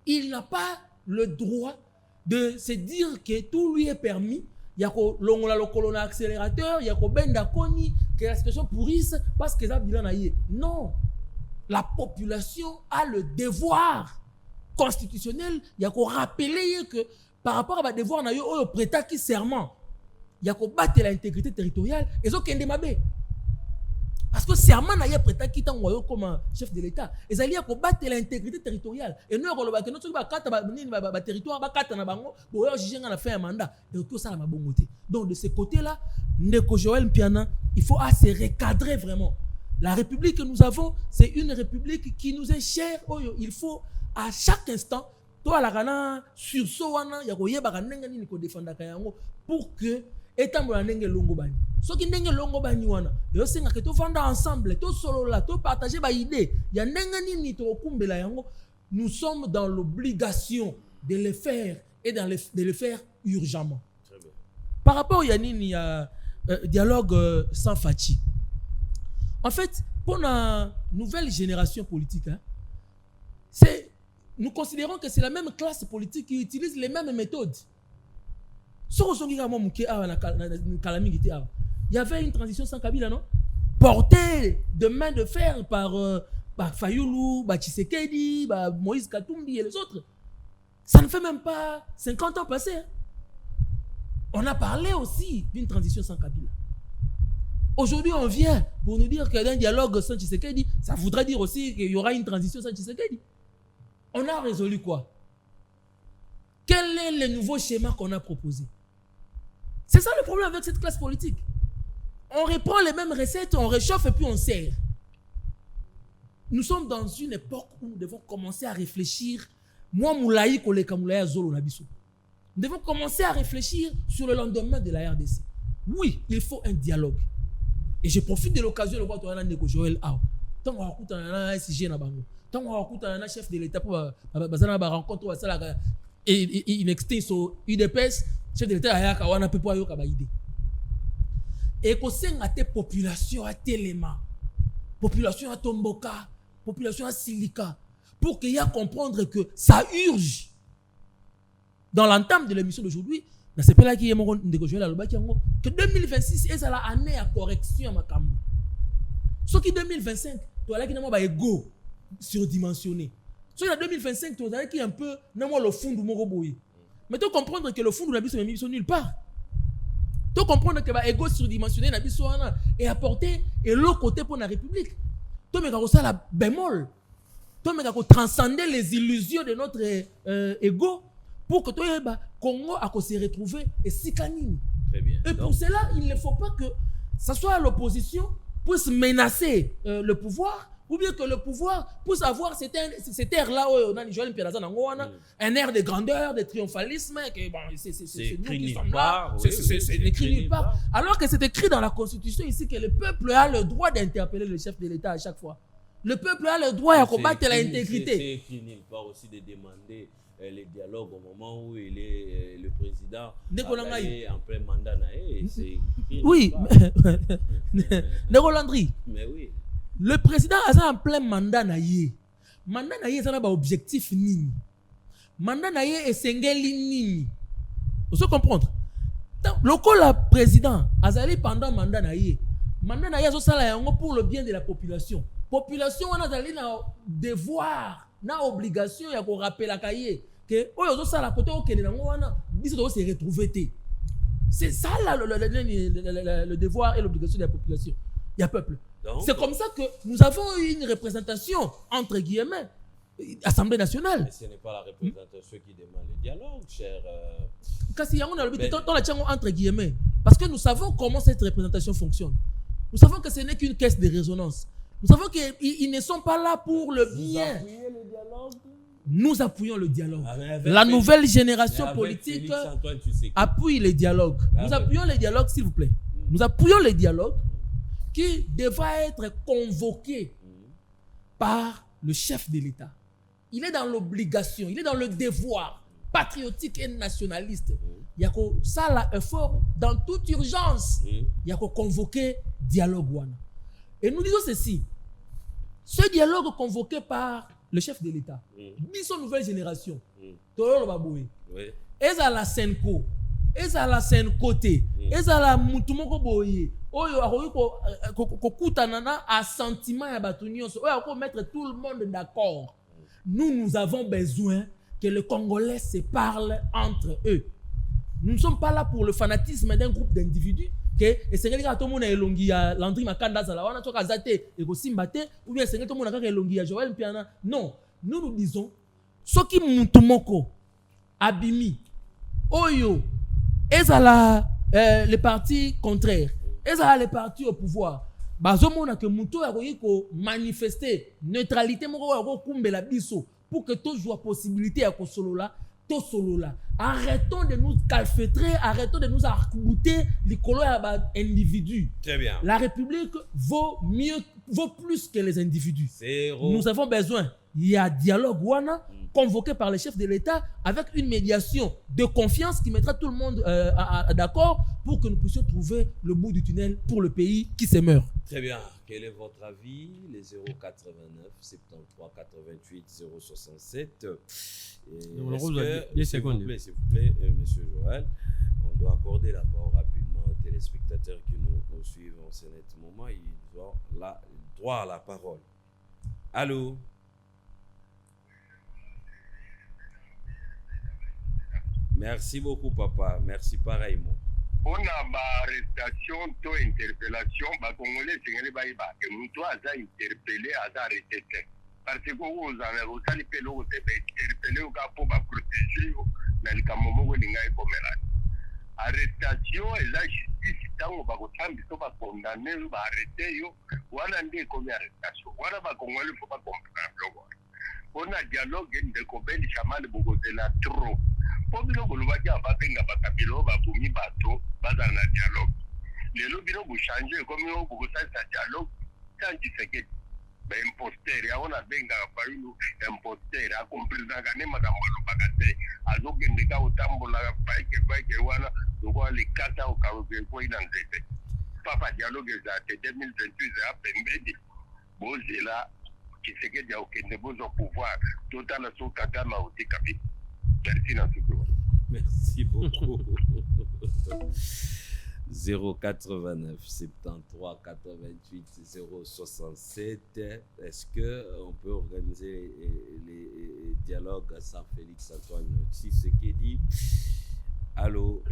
Il n'a pas le droit de se dire que tout lui est permis. Il y a le colonel accélérateur, il y a benda koni, que la situation pourrisse parce que ça bilan aïe. Non. La population a le devoir constitutionnel, il y a rappeler que par rapport à devoir na yo au prêta qui serment, il y a battre l'intégrité territoriale et zo kende mabe. Parce que serment na ya prêta qui tant comme chef de l'État, et ali a battre l'intégrité territoriale et nous on va que notre ba kata ba territoire ba kata na bango bo yo juger na fin un mandat et tout ça la mabongote. Donc de ce côté-là, Ndeko Joël Mpiana, il faut se recadrer vraiment. La République que nous avons, c'est une République qui nous est chère. Il faut à chaque instant, toi la gana sur soana ya ko yeba kanenga ni ko défendre kayango pour que etambo la ndenge longo bani. Ce qui ndenge longo bani wana, yo senga que to vanda ensemble, to solo là, to partager ba idée. Ya ndenge ni to kumbela yango, nous sommes dans l'obligation de le faire et de le faire urgemment. Par rapport à Yanini, il y a dialogue sans fatigue. En fait, pour la nouvelle génération politique, hein, nous considérons que c'est la même classe politique qui utilise les mêmes méthodes. Il y avait une transition sans Kabila, non? Portée de main de fer par Fayoulou, Tshisekedi, Moïse Katumbi et les autres. Ça ne fait même pas 50 ans passés. Hein. On a parlé aussi d'une transition sans Kabila. Aujourd'hui, on vient pour nous dire qu'il y a un dialogue sans Tshisekedi. Ça voudrait dire aussi qu'il y aura une transition sans Tshisekedi. On a résolu quoi? Quel est le nouveau schéma qu'on a proposé? C'est ça le problème avec cette classe politique. On reprend les mêmes recettes, on réchauffe et puis on sert. Nous sommes dans une époque où nous devons commencer à réfléchir. Moi, Moulaï, Koleka Moulaï, Zolo, Nabiso. Nous devons commencer à réfléchir sur le lendemain de la RDC. Oui, il faut un dialogue. Et je profite de l'occasion de voir toi, Joël Ao. Tant qu'on a écouté un SG na bango, tant qu'on a écouté un chef de l'État pour rencontre et une extinction UDPS, chef de l'État a kawana pe po ayo kabaide. Et ko senga te population à Téléma, population à Tomboka, population à Silika, pour qu'il y a comprendre que ça urge. Dans l'entame de l'émission d'aujourd'hui, dans ce pays-là qui est mon que 2026 est la année à correction à Makambo. Ce qui 2025, tu as là qui n'a pas ego surdimensionné. Ce qui en 2025, tu as là qui est un peu le fond du Moroboye. Mais tu comprendre que le fond de la mission est nulle part. Tu comprendre que l'ego surdimensionné est apporté et l'autre côté pour la République. Tu as ça la bémol. Tu as transcender les illusions de notre ego pour que le Congo se retrouve et Sikanini. Très bien. Et pour cela, il ne faut pas que ce soit l'opposition puisse menacer le pouvoir, ou bien que le pouvoir puisse avoir cet air-là, un air de grandeur, de triomphalisme, que bon, c'est nous qui sommes là, c'est écrit nulle part. Alors que c'est écrit dans la Constitution ici que le peuple a le droit d'interpeller le chef de l'État à chaque fois. Le peuple a le droit de combattre l'intégrité. C'est écrit nulle part aussi de demander les dialogues au moment où il est le président en plein mandat. Oui, mais oui. Le président a en plein mandat. Mandat c'est un objectif nini. Mandat est sengeli nini. Vous pouvez comprendre? Le président a pendant mandat mandat pour le bien de la population. Population on a un devoir, na obligation ya ko rappeler la cahier que oyo ça la côté okene na wana biso do se retrouver. C'est ça le devoir et l'obligation de la population. Il y a peuple. C'est comme ça que nous avons eu une représentation entre guillemets Assemblée nationale. Mais ce n'est pas la représentation qui demande le dialogue, cher. Kasi on a le temps la tient entre guillemets parce que nous savons comment cette représentation fonctionne. Nous savons que ce n'est qu'une caisse de résonance. Nous savons qu'ils ne sont pas là pour le bien. Nous appuyons le dialogue. La nouvelle génération politique appuie le dialogue. Nous appuyons le dialogue, s'il vous plaît. Nous appuyons le dialogue qui devra être convoqué par le chef de l'État. Il est dans l'obligation, il est dans le devoir patriotique et nationaliste. Il y a ça effort dans toute urgence. Il y a convoquer dialogue. Et nous disons ceci. Ce dialogue convoqué par le chef de l'État, son nouvelle génération, et à la Senko, et à la Senkoté, et à la Moutumoko Boye, à sentiment à Batunio, mettre tout le monde d'accord. Nous avons besoin que les Congolais se parlent entre eux. Nous ne sommes pas là pour le fanatisme d'un groupe d'individus. Et c'est quelqu'un qui a elongi ya Landry Makanda Zalawana, tu as Zate et Gosimbate, ou bien c'est quelqu'un qui a elongi ya Joël Piana. Non, nous disons, ce qui Moutumoko, Abimi, Oyo, Ezala, les partis contraires, Ezala les partis au pouvoir, Bazomona que Moutou a manifester neutralité, pour que tout soit possibilité à Kosolola. Arrêtons de nous calfeutrer, arrêtons de nous arc-bouter les colons individus. Très bien. La République vaut plus que les individus. Nous avons besoin, il y a dialogue convoqué par le chef de l'État avec une médiation de confiance qui mettra tout le monde d'accord pour que nous puissions trouver le bout du tunnel pour le pays qui se meurt. Très bien. Quel est votre avis? Les 089 73 88 067. S'il vous plaît, monsieur Joël, on doit accorder la parole rapidement aux téléspectateurs qui nous suivent en ce moment. Ils ont droit à la parole. Allô? Merci beaucoup, papa. Merci pareillement. On a ma arrestation, to interpellation, Congolais, c'est que nous doit interpeller à arrêter. Parce que vous avez aussi interpellé au cas pour protéger dans le Cameroun, arrestation et la justice, tant on va condamner, on va arrêter, on a des comme arrestation. On a Congolais, il ne faut pas comprendre. On a dialogue, de Kobel, Chaman, Bogotela, trop. Pour que nous voyons pas que nous avons fait bateau, pas dans le dialogue. Les lobbies ont changé, comme nous avons fait un dialogue, sans discuter. Mais imposteur, on a bien fait un imposteur, a compris dans la madame Bagate, a donc un dégât au tambour, la paille que voilà, nous voyons les cartes au cas où il faut identifier. Papa dialogue, c'est 2028, à Pembedi. Bon, c'est là, qui se qu'il y a aucun besoin de pouvoir, total à son kagama au Tikapi. Merci beaucoup. 089 73 88 067. Est-ce qu'on peut organiser les dialogues sans Félix Antoine Tshisekedi? Allô,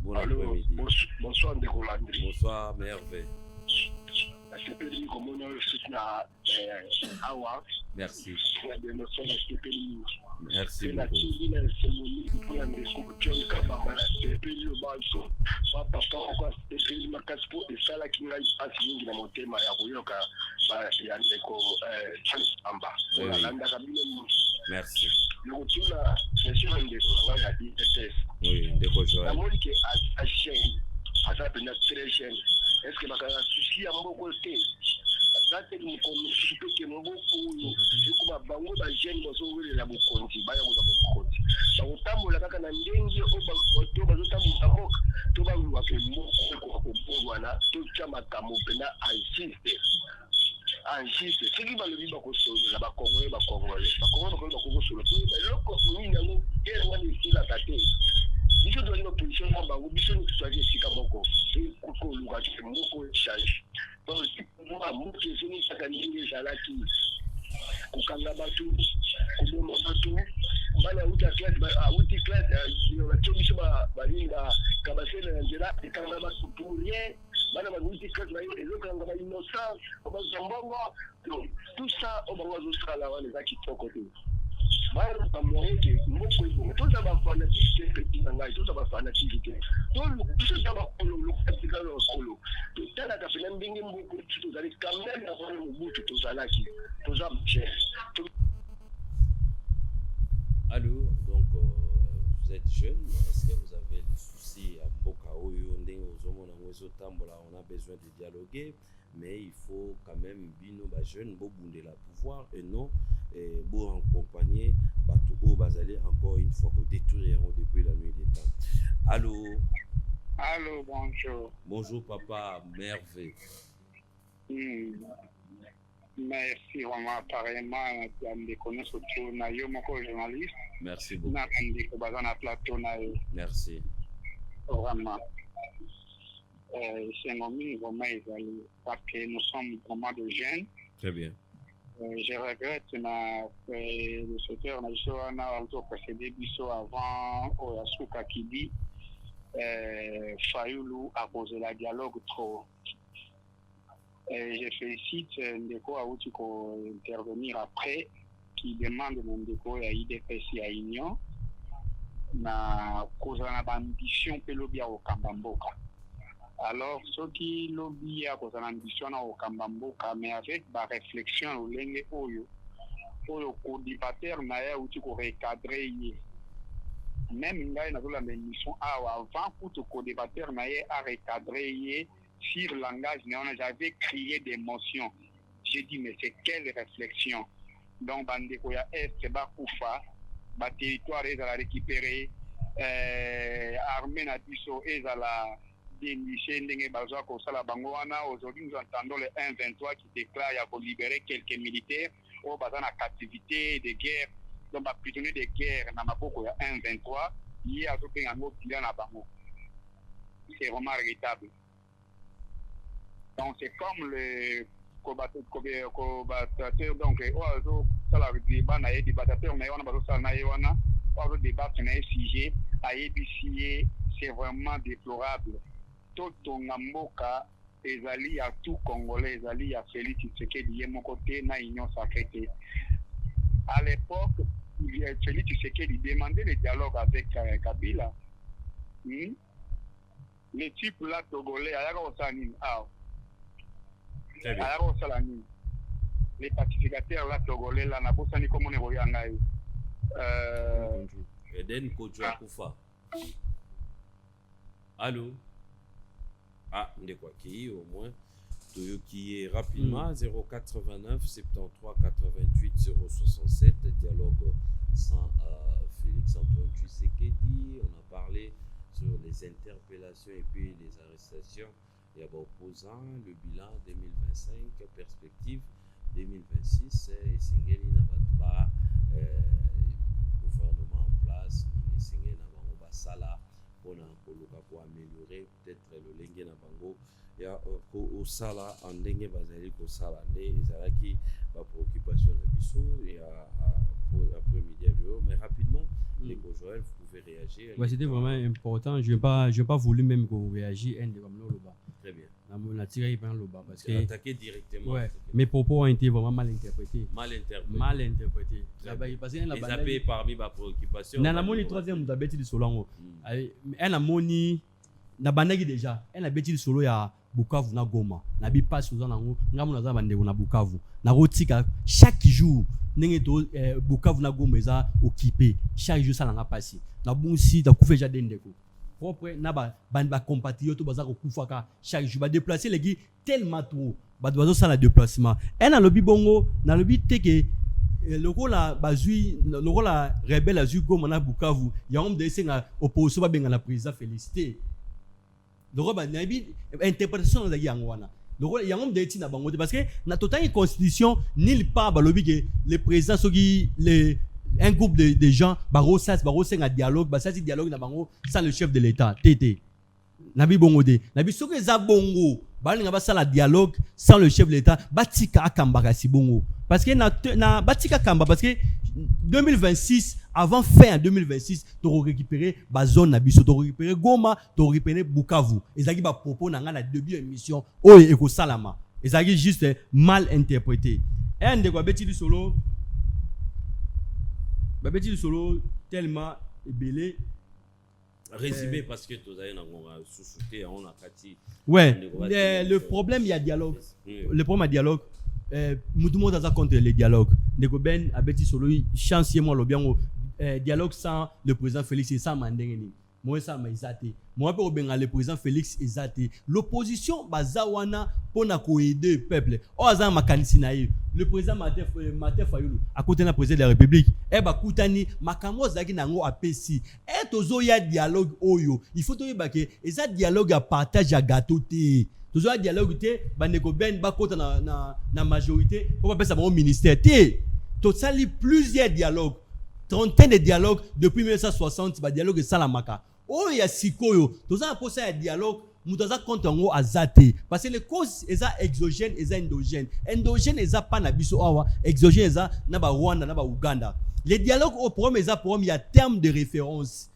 bon après-midi. Bonsoir, Ndérolandri. Bonsoir, Merveille. Merci. Merci la beaucoup. Kili na Semoni pour la John Kabamba depuis le bateau. Papa pourquoi depuis ma caspo et ça là qui n'a pas signé dans mon thème ya koyoka ya ndeko Amba. Voilà ndaka bino. Merci. Le retour là, c'est sûr ndeko ya ITS. Oui, ndeko Joël. La monique a chaîne. À ça peut être très chaîne. Est-ce que ma souci à mon côté? Ça c'est une commission que mon beaucoup kuma bango ba jeune bozo wele la bokonzi baya ko za bokonzi ba utambola kaka na ndenge oto bazotambola moka to ba luwa ke moko ko bongwana to chama kamo pena ansiste siki ba lobi ba ko solo la ba kongole ba ko solo to loko mini nango kera ngani sila tate biso do no position ba bango biso ni tsoje sika moko ko luwa ke moko change donc moi mo ke sini saka ndenge salaki kukanga batu kuboma batu bana uta class biso balinga kabasele na nzela ekanga batu pour rien bana baguti class ezokanga ba innocent bazambongo tout ça obango azosala wana eza kitoko te bana bamoke moko ebongo toza bafanatique te petit na ngai toza bafanatique te toza bakolo lokatika lokolo totalaka pena ndenge mboko tozali quand même na wana mobutu tozalaki toza cher. Allô, donc vous êtes jeune, est-ce que vous avez des soucis à Mboka Oyo, on a besoin de dialoguer, mais il faut quand même bino ba jeune bo bunde la pouvoir et non pour accompagner bato o bazali encore une fois au détruire depuis la nuit des temps. Allô. Allô, bonjour. Bonjour papa, merveille. Merci vraiment apparemment de connaître surtout na yo moko journaliste. Merci beaucoup. Na ndi ko bazana plateau na yo. Merci. Vraiment. C'est un moment vraiment parce que nous sommes vraiment de jeunes. Très bien. Je regrette le secteur national a encore précédé biso avant Oyasuka qui dit Fayoulou a posé la dialogue trop. Je félicite Ndeko Aouti pour intervenir après, qui demande Ndeko à IDPC à Union, na cause de l'ambition que l'obia au Kambamboka. Alors, ce qui l'obia cause de l'ambition au Kambamboka, mais avec la réflexion au Lenge Oyo, pour le co-débatteur, n'a outil pour recadrer. Même là, il y a une mission avant pour le co-débatteur, n'a à recadrer. Sur le langage, j'avais crié d'émotion. J'ai dit, mais c'est quelle réflexion? Donc, Bandekoya Est, Bakoufa, le territoire est à la récupérer, Armée Nabiso est à la dénicher, aujourd'hui, nous entendons le 1-23 qui déclare qu'il faut libérer quelques militaires au bazar de captivité, de guerre, donc, prisonniers de guerre, dans Mabokoya 1-23, il y a un mot qui est à Bango. C'est vraiment regrettable. Donc c'est comme le combattateur donc ça le débat na débattateur mais on a besoin na yona pour le débat na sujet à EBC c'est vraiment déplorable tout ngamboka ezali à tout congolais ezali à Félix Tshisekedi mon côté na union sacrée. À l'époque Félix Tshisekedi demandait le dialogue avec Kabila. Les types là togolais ayaka osani les pacificateurs là togolais là na bosani comme on est voyanga Eden Kodjo Koufa. Allô. Ah, on est quoi qui au moins qui est rapidement 089 73 88 067 dialogue sans Félix Antoine Tshisekedi. On a parlé sur les interpellations et puis les arrestations. Il y a opposant le bilan 2025, perspective 2026, et Singeli n'a pas gouvernement en place, ni Singeli n'a pas sala pour améliorer peut-être le Lengue na bango. Il y a au sala en Lengue basali au sala et qui va préoccupation à Bissau et après-midi à l'eau, mais rapidement. Les Joël, vous pouvez réagir. Ouais, c'était vraiment important. Je n'ai pas voulu même qu'on réagisse. Très bien. On a tiré par le bas parce C'est que attaqué directement. ouais, mes propos ont été vraiment mal interprétés. Mal interprété. Mal interprétés. Parce que les AP parmi ma préoccupation. Na moni troisième da beti solo elle a moni na bandaki déjà elle a beti solo ya Bukavu na Goma na bi passe aux nango ngamu na za bande na Bukavu na rotika chaque jour ndenge to Bukavu na Goma eza occupé chaque jour ça na passer na bonsi da kufa ja dendeko propre na ba bande ba compatriotes baza ko kufaka chaque jour ba déplacer les gars tellement trop ba dozo ça la déplacement elle a lobby bongo na lobby teke le rôle la rebelle a eu Goma na Bukavu il y a homme de senga opposition ba benga na président félicité le rôle ba nabi interprétation na yangwana le rôle il y a homme de tina bango parce que na totale constitution nulle part ba lobby que le président soki un groupe de gens baro senga dialogue ba ça dialogue na bango sans le chef de l'état tété nabi bongo de nabi soki za bongo balinga ba sala dialogue sans le chef de l'état batika akambaka si bongo parce que na batika kamba parce que 2026 avant fin 2026 to récupérer ba zone na biso to récupérer Goma to récupérer Bukavu ezaki ba propos na nga na début émission oyo eko salama ezaki juste mal interprété un de quoi beti solo tellement belé résumé parce que tous avez sous-souté on a kati. Ouais, le problème il y a dialogue. Le problème il y a dialogue. Tout le monde a contre les dialogues. Ndeko Ben abeti solo chancier moi le bien dialogue sans le président Félix et sans Mandengeni. Moi ça m'a exaté. Moi peut obenga le président Félix exaté. L'opposition bazawana pona ko aider peuple. O azan makanisi na ye. Le président Martin Fayulu à côté na président de la République e ba kutani makambo zaki nango apesi e tozo ya dialogue oyo il faut to yebake eza dialogue à partage à gâteau te tozo ya dialogue te bandeko Ben ba kota na majorité pour pas pesa mon ministère te to sali plusieurs dialogues trentaine de dialogues depuis 1960 ba dialogue salamaka oyo ya sikoyo tozo na posa ya dialogue mutaza contre ngo azate parce que les causes eza exogène eza endogène eza pas na biso awa exogène eza na ba Rwanda na ba Uganda les dialogues au problème eza problème il y a terme de référence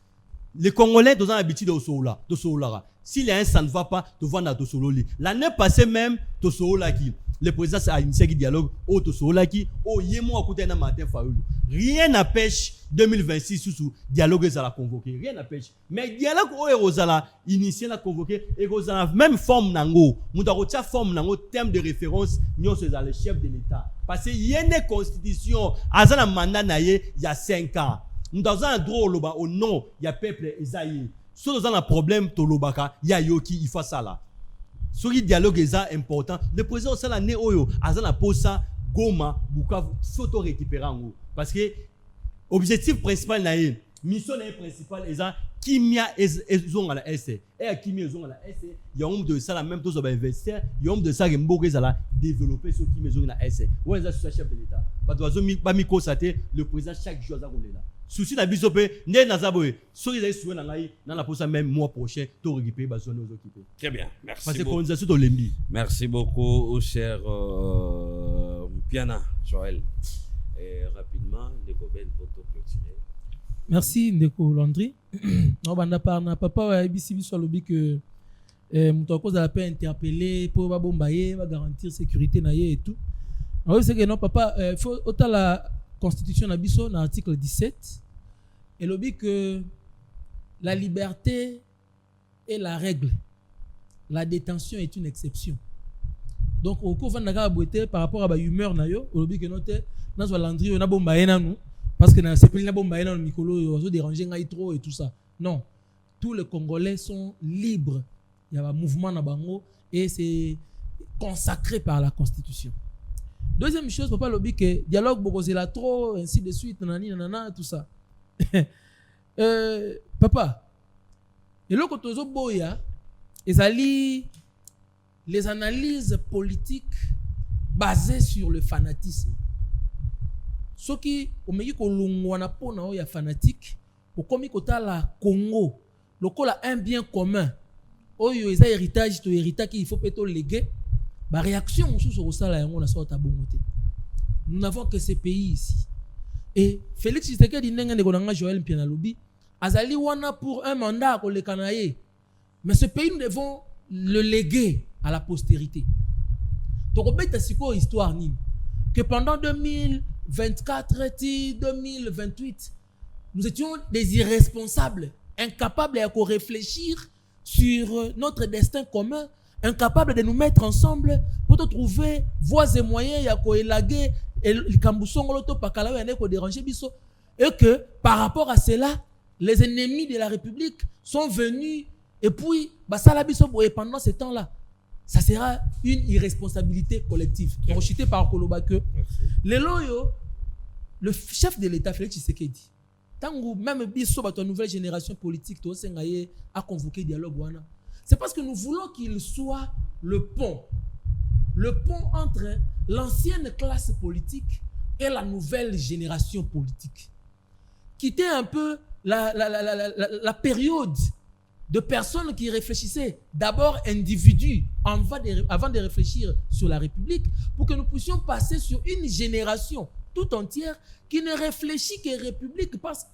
les Congolais toza habitués de solara s'il y a un ça ne va pas to vanda to sololi l'année passée même to solaki le président a initié un dialogue au to solaki au yemo akute na Martin Fayulu rien n'empêche 2026 sous dialogue ça la convoquer rien n'empêche mais dialogue au Rosala initié la convoquer et Rosala même forme nango muta forme nango terme de référence nyonso za le chef de l'état parce que yene constitution azana mandat na ye il y a 5 ans muta un droit loba au nom il y a peuple esaïe so dans un problème to lobaka ya yoki il faut ça là ce dialogue est important le président ça la né oyo azana posa Goma Bukavu photo récupérer en parce que objectif principal na ye mission principale eza kimia ezonga la SC et kimia ezonga la SC ya homme de ça la même chose ba investir ya homme de ça que mboko ezala développer ce kimia ezonga la SC ou eza sur chef de l'état ba dozo ba mi constater le président chaque jour za kolela souci na biso pe ndé na zaboye so ezali soué na ngai na la posa même mois prochain to récupérer ba zone aux occupés très bien merci parce que colonisation to lembi merci beaucoup cher Piana Joël et rapidement les Goben pour te clôturer. Merci Ndeko Landry. On va na papa wa IBC biso lobi que muto cause la paix interpeller pour ba bombaye va garantir sécurité na ye et tout. On sait que non papa faut autant la constitution na biso na article 17 et lobi que la liberté est la règle. La détention est une exception. Donc au cours de la beauté par rapport à la humeur na yo lobi que note na so Landry on a bombaye na nous parce que c'est plus la bombaye na mikolo on déranger ngai trop et tout ça. Non, tous les Congolais sont libres. Il y a un mouvement na bango et c'est consacré par la constitution. Deuxième chose, papa lobi que dialogue bokozela trop ainsi de suite nanani nanana tout ça. Papa, et là quand on boya ezali les analyses politiques basées sur le fanatisme. Ce qui omeki kolongwana pona o ya fanatique okomi kotala Congo lokola un bien commun oyo eza héritage to héritage il faut peut-être léguer ba réaction sous osala yango na sorta bongote. Nous n'avons que ces pays ici et Félix Tshisekedi ndenge ndeko nanga Joël Mpiana lobi azali wana pour un mandat ko lekana ye mais ce pays nous devons le léguer à la postérité. Donc, histoire que pendant 2024 et 2028, nous étions des irresponsables, incapables de réfléchir sur notre destin commun, incapables de nous mettre ensemble pour trouver voies et moyens à élaguer et que par rapport à cela, les ennemis de la République sont venus et puis pendant ce temps-là, ça sera une irresponsabilité collective. Donc, cité par Koloba que le chef de l'État, Félix Tshisekedi, même la nouvelle génération politique a convoqué le dialogue. C'est parce que nous voulons qu'il soit le pont entre l'ancienne classe politique et la nouvelle génération politique. Quitter un peu la période de personnes qui réfléchissaient d'abord individus avant de réfléchir sur la République, pour que nous puissions passer sur une génération tout entière qui ne réfléchit qu'à la République parce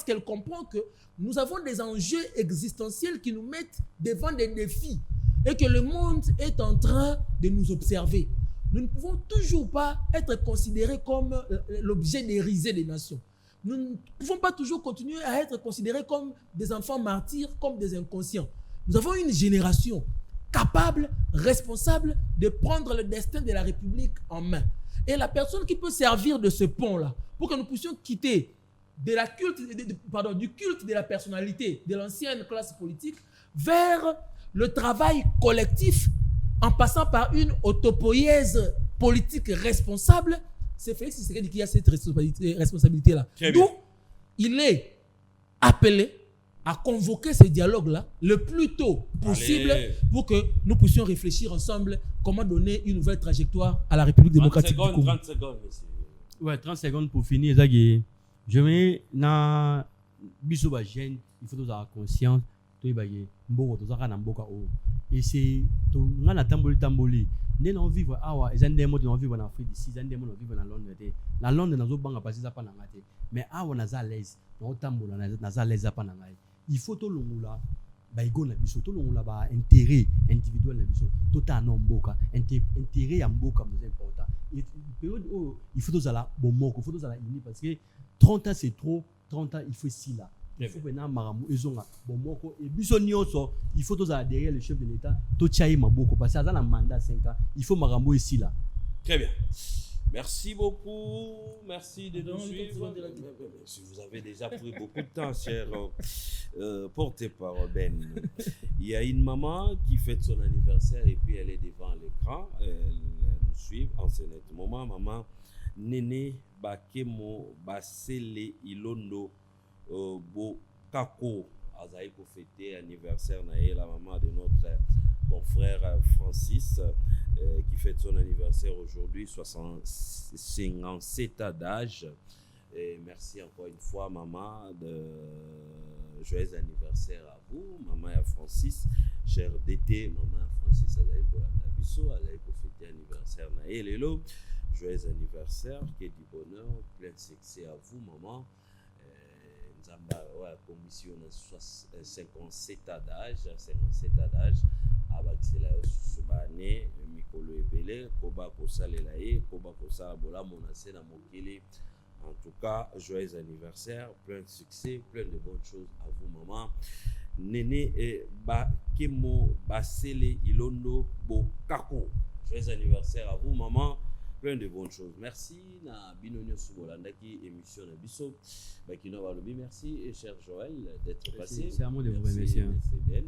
qu'elle comprend que nous avons des enjeux existentiels qui nous mettent devant des défis et que le monde est en train de nous observer. Nous ne pouvons toujours pas être considérés comme l'objet des risées des nations. Nous ne pouvons pas toujours continuer à être considérés comme des enfants martyrs, comme des inconscients. Nous avons une génération capable, responsable de prendre le destin de la République en main. Et la personne qui peut servir de ce pont-là, pour que nous puissions quitter du culte de la personnalité de l'ancienne classe politique vers le travail collectif en passant par une autopoïèse politique responsable, c'est Félix Tshisekedi qui a cette responsabilité-là. D'où il est appelé à convoquer ce dialogue-là le plus tôt possible pour que nous puissions réfléchir ensemble comment donner une nouvelle trajectoire à la République démocratique du Congo. 30 secondes, monsieur. Ouais, 30 secondes pour finir. Je mets dans Bisoba Gêne, il faut avoir conscience. Et c'est tout le monde tamboli. Nous vivons vivre awa, ils ont des mots de vivre en Afrique d'ici, ils ont des mots de vivre dans Londres. La Londres n'a pas de passer ça pas n'angate. Mais awa n'a pas l'aise, nous tambola n'a pas l'aise pas n'angate. Il faut tout le monde là, baïgo na biso, tout le monde là ba intérêt individuel na biso, tout un nomboka, intérêt en boka c'est important. Et période où il faut tout ça là, bon mot, il faut tout ça là uni parce que 30 ans c'est trop, 30 ans il faut si là. Il faut maintenant maramu ezonga bon moko et biso nyonso il faut tous derrière le chef de l'État to tchaï maboko parce que ça dans mandat 5 ans il faut maramu ici là. Très bien. Merci beaucoup. Merci de nous suivre. Si vous avez déjà pris beaucoup de temps, cher porté par Ben. Il y a une maman qui fête son anniversaire et puis elle est devant l'écran. Elle nous suit en ce moment. Maman Néné Bakemo Basele Ilondo Bokako Azaï pour fêter l'anniversaire la maman de notre bon frère Francis qui fête son anniversaire aujourd'hui, 57 ans d'âge. Et merci encore une fois maman, de joyeux anniversaire à vous, maman et Francis, cher d'été, maman Francis Azaï pour Biso, Azaï pour fêter l'anniversaire Lelo. Joyeux anniversaire, que du bonheur, plein de succès à vous maman. Commission 57 d'âge, 57 d'âge, avec cela subane mikolo ebele koba kosalela ye koba kosala bola monase na mokili. En tout cas, joyeux anniversaire, plein de succès, plein de bonnes choses à vous maman. Néné et Bakemo Basele Ilondo Bokako, joyeux anniversaire à vous maman. Plein de bonnes choses. Merci na Binonio Subolanda qui émission na biso. Bakino Balobi, merci et cher Joël d'être passé. C'est à moi de vous remercier. Merci Ben.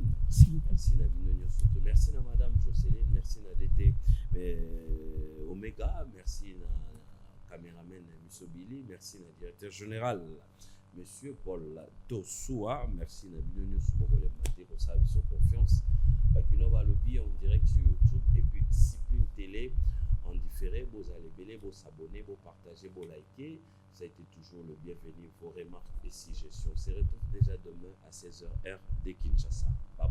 Merci na Binonio surtout. Merci na Madame Jocelyne. Merci na DT Omega. Merci na caméraman Misobili. Merci na directeur général Monsieur Paul Tosoua. Merci na Binonio Subolanda pour sa confiance. Bakino Balobi en direct sur YouTube et puis Discipline Télé. En différé, vous allez belé, vous s'abonner, vous partager, vous liker. Ça a été toujours le bienvenu. Vos remarques et suggestions se retrouvent déjà demain à 16h heure de Kinshasa. Bye bye.